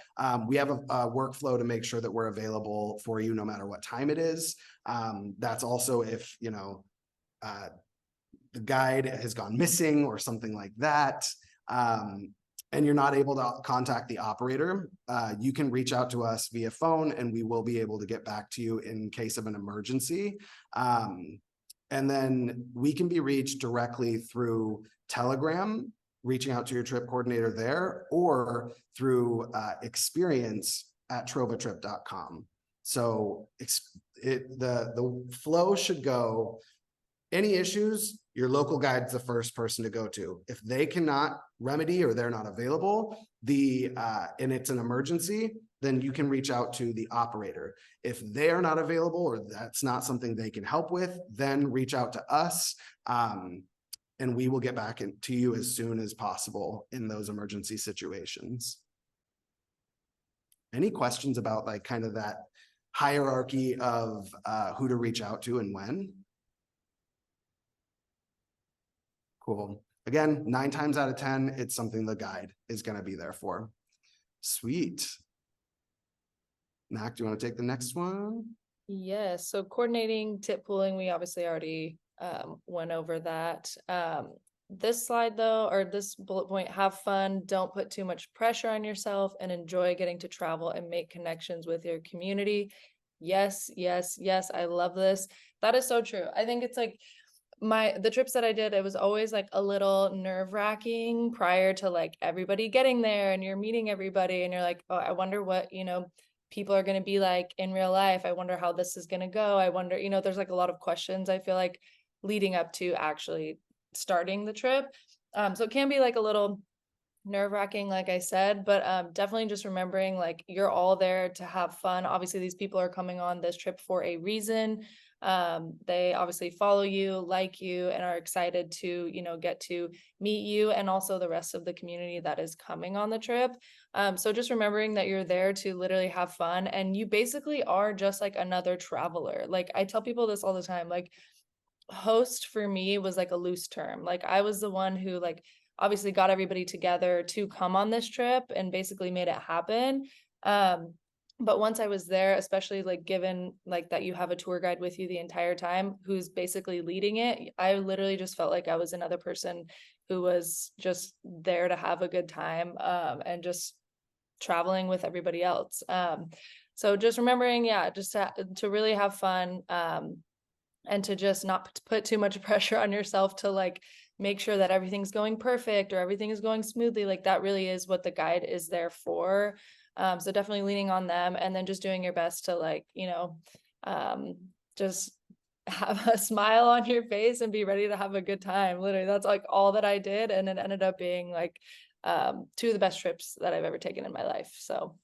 we have a workflow to make sure that we're available for you no matter what time it is. That's also if, the guide has gone missing or something like that, and you're not able to contact the operator, you can reach out to us via phone and we will be able to get back to you in case of an emergency. And then we can be reached directly through Telegram, reaching out to your trip coordinator there, or through experience@trovatrip.com. So the flow should go, any issues, your local guide's the first person to go to. If they cannot remedy or they're not available, and it's an emergency, then you can reach out to the operator. If they are not available or that's not something they can help with, then reach out to us, and we will get back to you as soon as possible in those emergency situations. Any questions about like kind of that hierarchy of who to reach out to and when? Cool. Again, 9 times out of 10, it's something the guide is going to be there for. Sweet. Mac, do you want to take the next one?
Yes. So coordinating tip pooling, we obviously already went over that. This slide though, or this bullet point, have fun, don't put too much pressure on yourself, and enjoy getting to travel and make connections with your community. Yes, yes, yes. I love this. That is so true. I think it's like the trips that I did, it was always like a little nerve-wracking prior to like everybody getting there and you're meeting everybody and you're like, oh, I wonder what, people are going to be like in real life. I wonder how this is going to go. I wonder, there's like a lot of questions I feel like leading up to actually starting the trip. So it can be like a little nerve-wracking, like I said, but definitely just remembering like you're all there to have fun. Obviously, these people are coming on this trip for a reason. They obviously follow you, like you, and are excited to, get to meet you and also the rest of the community that is coming on the trip. So just remembering that you're there to literally have fun, and you basically are just like another traveler. Like I tell people this all the time, like host for me was like a loose term. Like I was the one who like obviously got everybody together to come on this trip and basically made it happen. But once I was there, especially like given like that you have a tour guide with you the entire time who's basically leading it, I literally just felt like I was another person who was just there to have a good time, and just traveling with everybody else. So just remembering, just to really have fun, and to just not put too much pressure on yourself to like make sure that everything's going perfect or everything is going smoothly. Like that really is what the guide is there for. So definitely leaning on them, and then just doing your best to like, just have a smile on your face and be ready to have a good time. Literally, that's like all that I did. And it ended up being like 2 of the best trips that I've ever taken in my life. So.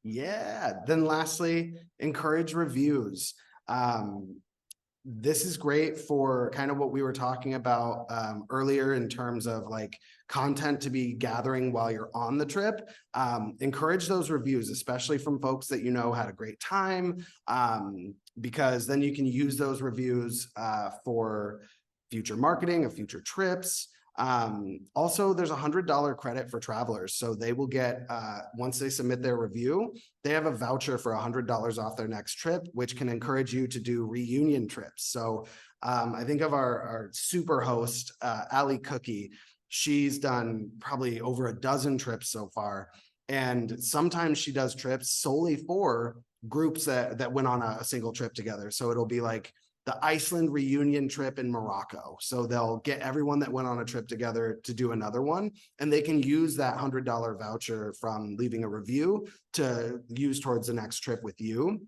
Yeah. Then lastly, encourage reviews. This is great for kind of what we were talking about earlier in terms of like content to be gathering while you're on the trip. Encourage those reviews, especially from folks that had a great time, because then you can use those reviews for future marketing of future trips. Also, there's $100 credit for travelers. So they will get, once they submit their review, they have a voucher for $100 off their next trip, which can encourage you to do reunion trips. So I think of our super host, Ali Cookie. She's done probably over a dozen trips so far. And sometimes she does trips solely for groups that went on a single trip together. So it'll be like the Iceland reunion trip in Morocco. So they'll get everyone that went on a trip together to do another one, and they can use that $100 voucher from leaving a review to use towards the next trip with you.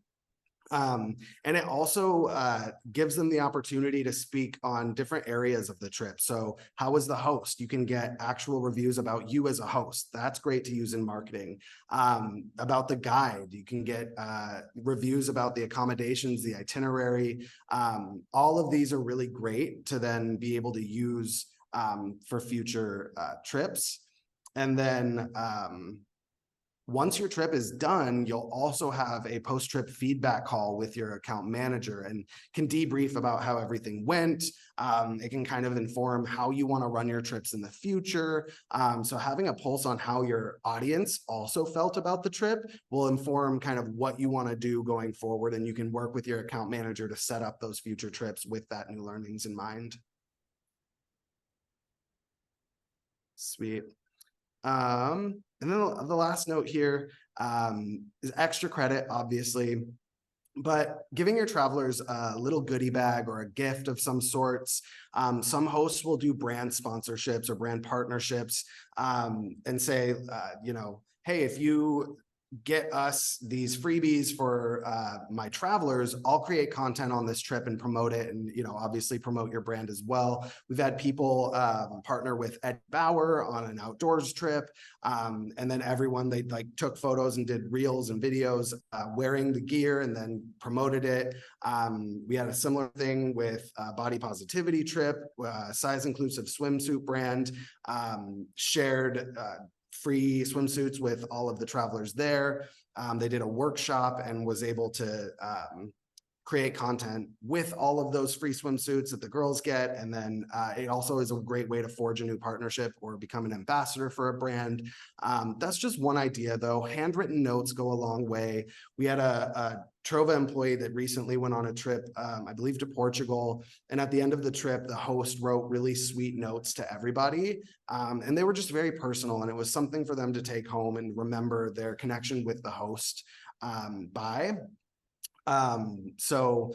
And it also gives them the opportunity to speak on different areas of the trip. So how was the host? You can get actual reviews about you as a host. That's great to use in marketing. About the guide, you can get reviews about the accommodations, the itinerary. All of these are really great to then be able to use for future trips. And then once your trip is done, you'll also have a post-trip feedback call with your account manager and can debrief about how everything went. It can kind of inform how you want to run your trips in the future. So having a pulse on how your audience also felt about the trip will inform kind of what you want to do going forward, and you can work with your account manager to set up those future trips with that new learnings in mind. Sweet. And then the last note here is extra credit, obviously, but giving your travelers a little goodie bag or a gift of some sorts. Some hosts will do brand sponsorships or brand partnerships and say, hey, if you get us these freebies for my travelers, I'll create content on this trip and promote it, and obviously promote your brand as well. We've had people partner with Ed Bauer on an outdoors trip, and then everyone, they took photos and did reels and videos wearing the gear and then promoted it. We had a similar thing with Body Positivity trip, size inclusive swimsuit brand shared free swimsuits with all of the travelers there. They did a workshop and was able to create content with all of those free swimsuits that the girls get. And then it also is a great way to forge a new partnership or become an ambassador for a brand. That's just one idea though. Handwritten notes go a long way. We had a Trova employee that recently went on a trip, I believe to Portugal. And at the end of the trip, the host wrote really sweet notes to everybody. And they were just very personal, and it was something for them to take home and remember their connection with the host by. So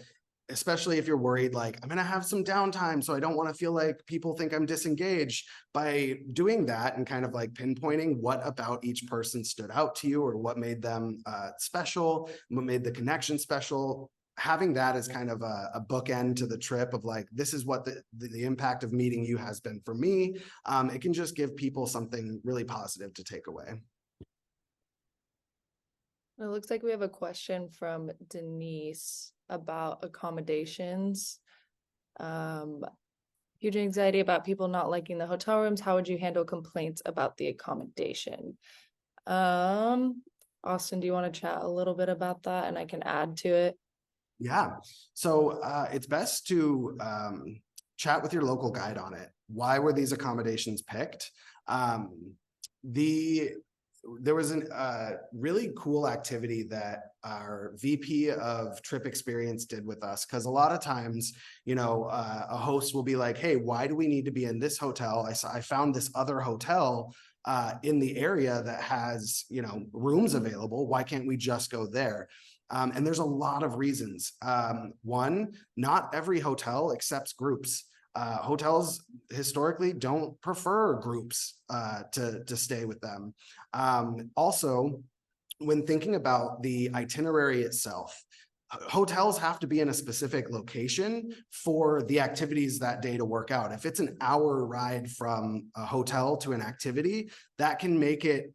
especially if you're worried, like, I'm going to have some downtime, so I don't want to feel like people think I'm disengaged, by doing that and kind of like pinpointing what about each person stood out to you or what made them special, what made the connection special. Having that as kind of a bookend to the trip of like, this is what the impact of meeting you has been for me. It can just give people something really positive to take away.
It looks like we have a question from Denise about accommodations. Huge anxiety about people not liking the hotel rooms. How would you handle complaints about the accommodation? Austin, do you want to chat a little bit about that, and I can add to it?
Yeah, so it's best to chat with your local guide on it. Why were these accommodations picked? There was a really cool activity that our VP of trip experience did with us, because a lot of times, a host will be like, hey, why do we need to be in this hotel? I found this other hotel in the area that has, rooms available. Why can't we just go there? And there's a lot of reasons. One, not every hotel accepts groups. Hotels historically don't prefer groups to stay with them. Also, when thinking about the itinerary itself, hotels have to be in a specific location for the activities that day to work out. If it's an hour ride from a hotel to an activity, that can make it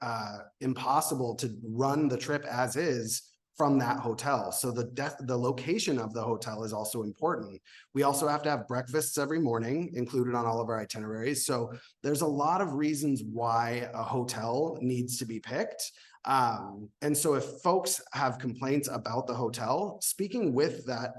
impossible to run the trip as is from that hotel. So the location of the hotel is also important. We also have to have breakfasts every morning included on all of our itineraries. So there's a lot of reasons why a hotel needs to be picked. And so if folks have complaints about the hotel, speaking with that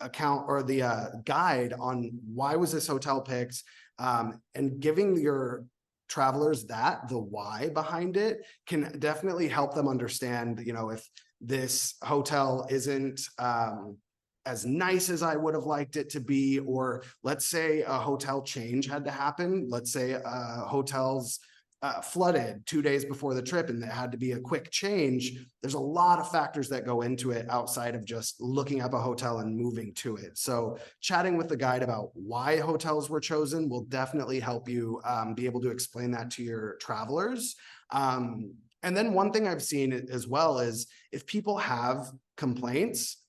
account or the guide on why was this hotel picked, and giving your travelers the why behind it can definitely help them understand, if this hotel isn't as nice as I would have liked it to be, or let's say a hotel change had to happen. Let's say hotels flooded 2 days before the trip and there had to be a quick change. There's a lot of factors that go into it outside of just looking up a hotel and moving to it. So chatting with the guide about why hotels were chosen will definitely help you be able to explain that to your travelers. And then one thing I've seen as well is if people have complaints,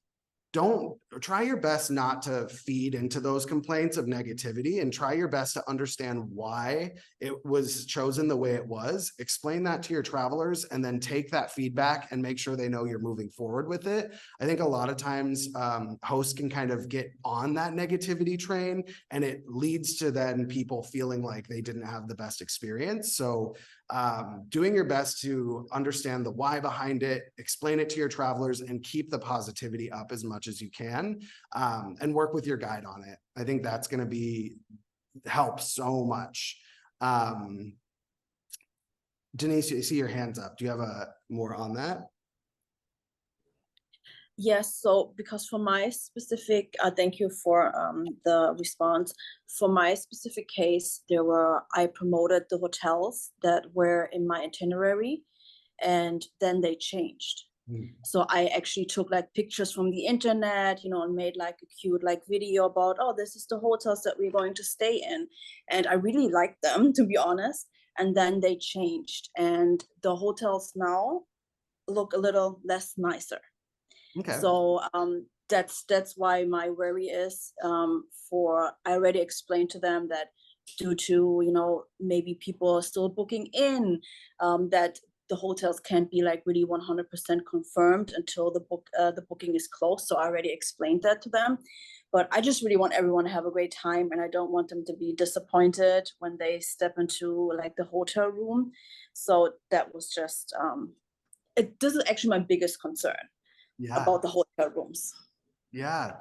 don't try your best not to feed into those complaints of negativity, and try your best to understand why it was chosen the way it was. Explain that to your travelers, and then take that feedback and make sure they know you're moving forward with it. I think a lot of times hosts can kind of get on that negativity train, and it leads to then people feeling like they didn't have the best experience. So doing your best to understand the why behind it, explain it to your travelers, and keep the positivity up as much as you can, and work with your guide on it. I think that's going to help so much. Denise, you see your hands up. Do you have more on that?
Yes, so because for my specific, thank you for the response. For my specific case, I promoted the hotels that were in my itinerary, and then they changed. So I actually took like pictures from the internet, and made like a cute like video about, oh, this is the hotels that we're going to stay in. And I really liked them, to be honest. And then they changed, and the hotels now look a little less nicer.
Okay.
So that's why my worry is I already explained to them that due to maybe people are still booking in, that the hotels can't be like really 100% confirmed until the booking is closed. So I already explained that to them. But I just really want everyone to have a great time, and I don't want them to be disappointed when they step into like the hotel room. So that was just this is actually my biggest concern.
Yeah.
About the hotel rooms.
Yeah.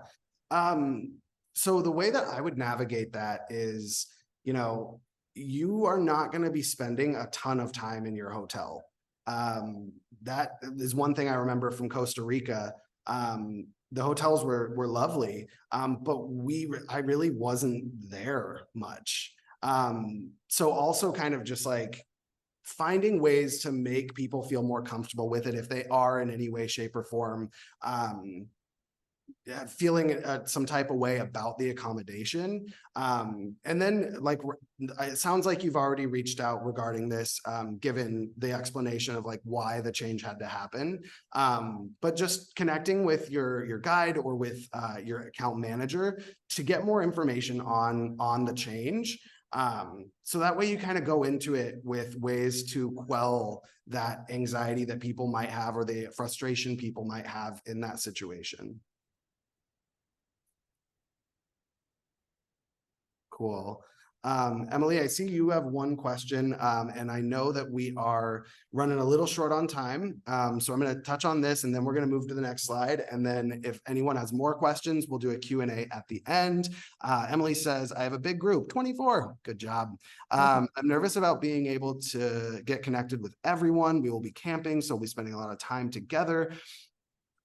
So the way that I would navigate that is, you are not going to be spending a ton of time in your hotel. That is one thing I remember from Costa Rica. The hotels were lovely, but I really wasn't there much. So also kind of just like finding ways to make people feel more comfortable with it if they are in any way, shape, or form feeling some type of way about the accommodation. And then like, it sounds like you've already reached out regarding this, given the explanation of like why the change had to happen. But just connecting with your guide or with your account manager to get more information on the change. So that way you kind of go into it with ways to quell that anxiety that people might have, or the frustration people might have in that situation. Cool. Emily, I see you have one question, and I know that we are running a little short on time. So I'm going to touch on this, and then we're going to move to the next slide. And then if anyone has more questions, we'll do a Q&A at the end. Emily says, I have a big group, 24. Good job. I'm nervous about being able to get connected with everyone. We will be camping, so we'll be spending a lot of time together.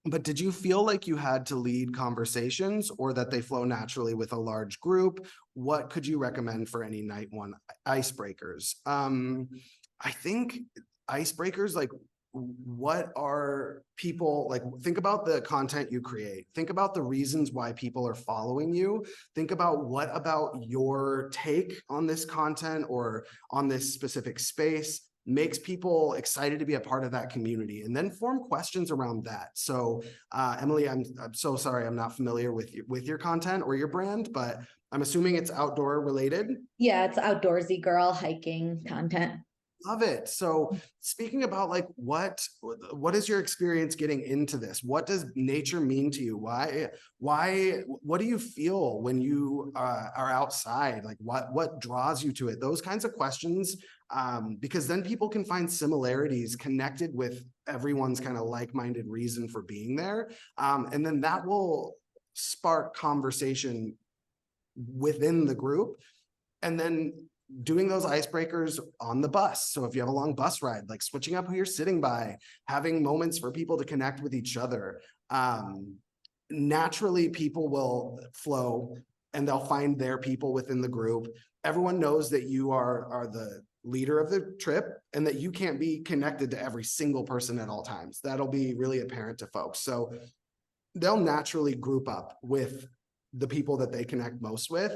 But did you feel like you had to lead conversations, or that they flow naturally with a large group? What could you recommend for any night one icebreakers? I think icebreakers, like, what are people like? Think about the content you create. Think about the reasons why people are following you. Think about what about your take on this content or on this specific space makes people excited to be a part of that community, and then form questions around that. So Emily, I'm so sorry, I'm not familiar with your content or your brand, but I'm assuming it's outdoor related.
Yeah, it's outdoorsy girl hiking content.
Love it. So speaking about like, what is your experience getting into this? What does nature mean to you? What do you feel when you are outside? Like what draws you to it? Those kinds of questions, because then people can find similarities connected with everyone's kind of like-minded reason for being there. And then that will spark conversation within the group. And then doing those icebreakers on the bus. So if you have a long bus ride, like switching up who you're sitting by, having moments for people to connect with each other. Naturally, people will flow and they'll find their people within the group. Everyone knows that you are the leader of the trip, and that you can't be connected to every single person at all times. That'll be really apparent to folks. So they'll naturally group up with the people that they connect most with.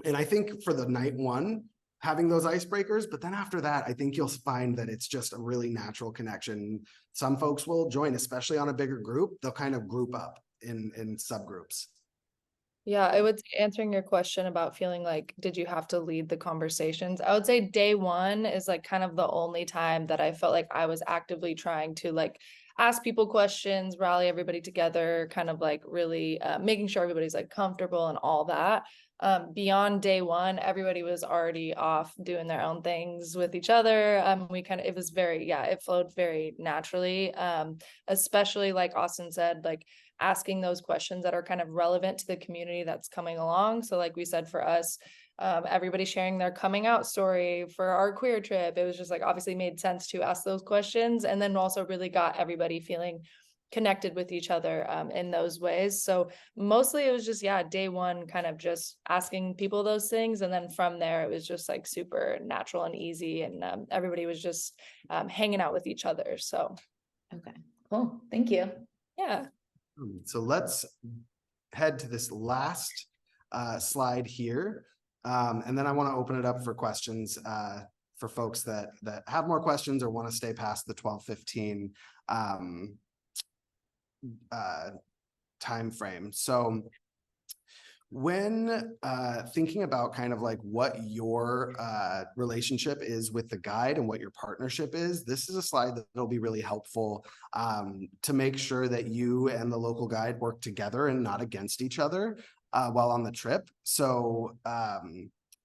And I think for the night one, having those icebreakers, but then after that, I think you'll find that it's just a really natural connection. Some folks will join, especially on a bigger group. They'll kind of group up in subgroups.
Yeah, I would say answering your question about feeling like, did you have to lead the conversations? I would say day one is like kind of the only time that I felt like I was actively trying to like ask people questions, rally everybody together, kind of like really making sure everybody's like comfortable and all that. Beyond day one, everybody was already off doing their own things with each other. It was very, yeah, it flowed very naturally. Especially like Austin said, like asking those questions that are kind of relevant to the community that's coming along. So like we said, for us, everybody sharing their coming out story for our queer trip, it was just like obviously made sense to ask those questions, and then also really got everybody feeling connected with each other in those ways. So mostly it was just, yeah, day one kind of just asking people those things, and then from there it was just like super natural and easy, and everybody was just hanging out with each other. So
Okay, cool. Thank you.
yeah.
So let's head to this last slide here. And then I want to open it up for questions for folks that have more questions or want to stay past the 12:15 time frame. So when thinking about kind of like what your relationship is with the guide and what your partnership is, this is a slide that'll be really helpful to make sure that you and the local guide work together and not against each other while on the trip. So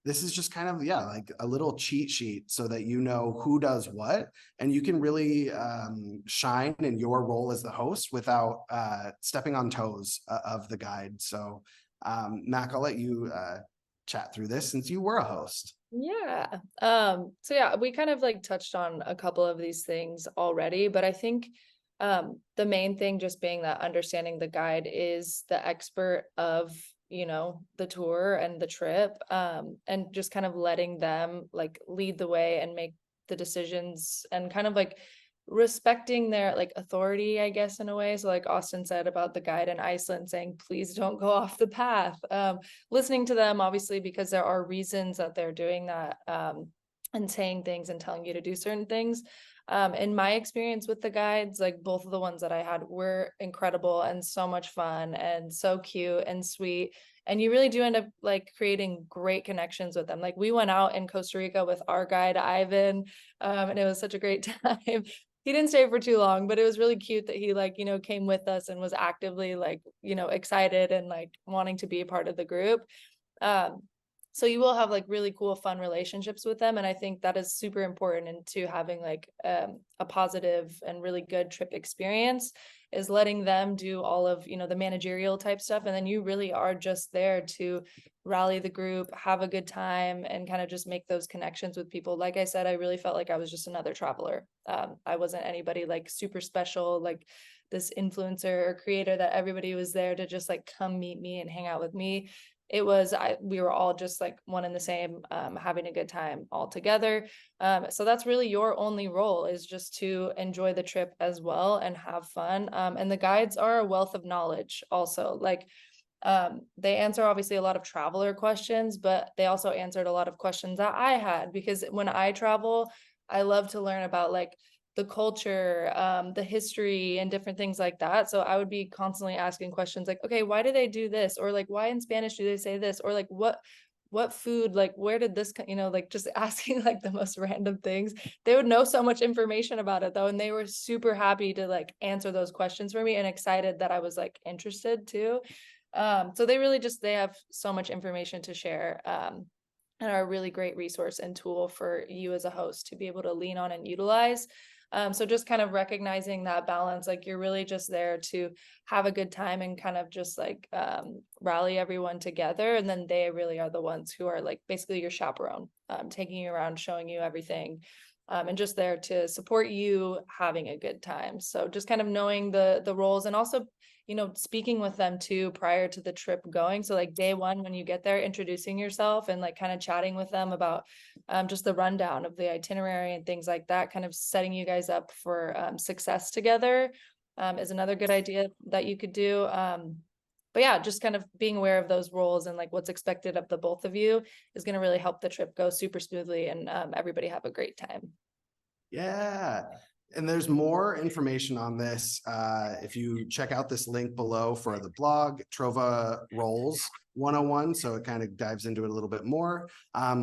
this is just kind of, yeah, like a little cheat sheet so that you know who does what, and you can really shine in your role as the host without stepping on toes of the guide. So Mac, I'll let you chat through this since you were a host.
Yeah. So yeah, we kind of like touched on a couple of these things already, but I think the main thing just being that understanding the guide is the expert of, you know, the tour and the trip, and just kind of letting them like lead the way and make the decisions, and kind of like respecting their like authority, I guess, in a way. So like Austin said about the guide in Iceland saying, please don't go off the path, listening to them, obviously, because there are reasons that they're doing that, and saying things and telling you to do certain things. In my experience with the guides, like both of the ones that I had were incredible and so much fun and so cute and sweet. And you really do end up like creating great connections with them. Like we went out in Costa Rica with our guide, Ivan, and it was such a great time. He didn't stay for too long, but it was really cute that he like, you know, came with us and was actively like, you know, excited and like wanting to be a part of the group. So you will have like really cool, fun relationships with them. And I think that is super important into having like a positive and really good trip experience, is letting them do all of, you know, the managerial type stuff. And then you really are just there to rally the group, have a good time, and kind of just make those connections with people. Like I said, I really felt like I was just another traveler. I wasn't anybody like super special, like this influencer or creator that everybody was there to just like come meet me and hang out with me. It was, we were all just like one and the same, having a good time all together. So that's really your only role, is just to enjoy the trip as well and have fun. And the guides are a wealth of knowledge also. Like they answer obviously a lot of traveler questions, but they also answered a lot of questions that I had, because when I travel, I love to learn about like the culture, the history, and different things like that. So I would be constantly asking questions like, okay, why do they do this? Or like, why in Spanish do they say this? Or like, what food, like, where did this, you know, like just asking like the most random things. They would know so much information about it though. And they were super happy to like answer those questions for me, and excited that I was like interested too. So they really just, they have so much information to share, and are a really great resource and tool for you as a host to be able to lean on and utilize. So just kind of recognizing that balance, like you're really just there to have a good time and kind of just like rally everyone together. And then they really are the ones who are like basically your chaperone, taking you around, showing you everything, and just there to support you having a good time. So just kind of knowing the roles, and also, you know, speaking with them too prior to the trip going. So like day one, when you get there, introducing yourself and like kind of chatting with them about just the rundown of the itinerary and things like that, kind of setting you guys up for success together, is another good idea that you could do. But yeah, just kind of being aware of those roles and like what's expected of the both of you is going to really help the trip go super smoothly and everybody have a great time.
Yeah. And there's more information on this. If you check out this link below for the blog, Trova Roles 101. So it kind of dives into it a little bit more.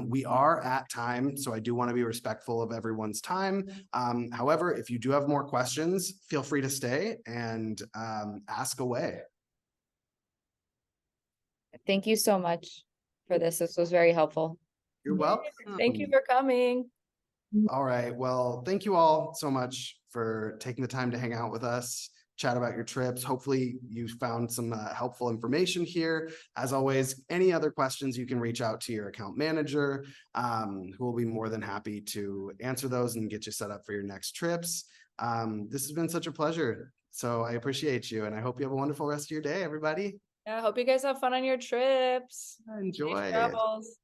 We are at time, so I do want to be respectful of everyone's time. However, if you do have more questions, feel free to stay and ask away.
Thank you so much for this. This was very helpful.
You're welcome.
Thank you for coming.
All right. Well, thank you all so much for taking the time to hang out with us, chat about your trips. Hopefully you found some helpful information here. As always, any other questions, you can reach out to your account manager, who will be more than happy to answer those and get you set up for your next trips. This has been such a pleasure. So I appreciate you, and I hope you have a wonderful rest of your day, everybody.
Yeah, I hope you guys have fun on your trips.
Enjoy
Safe
it.
travels.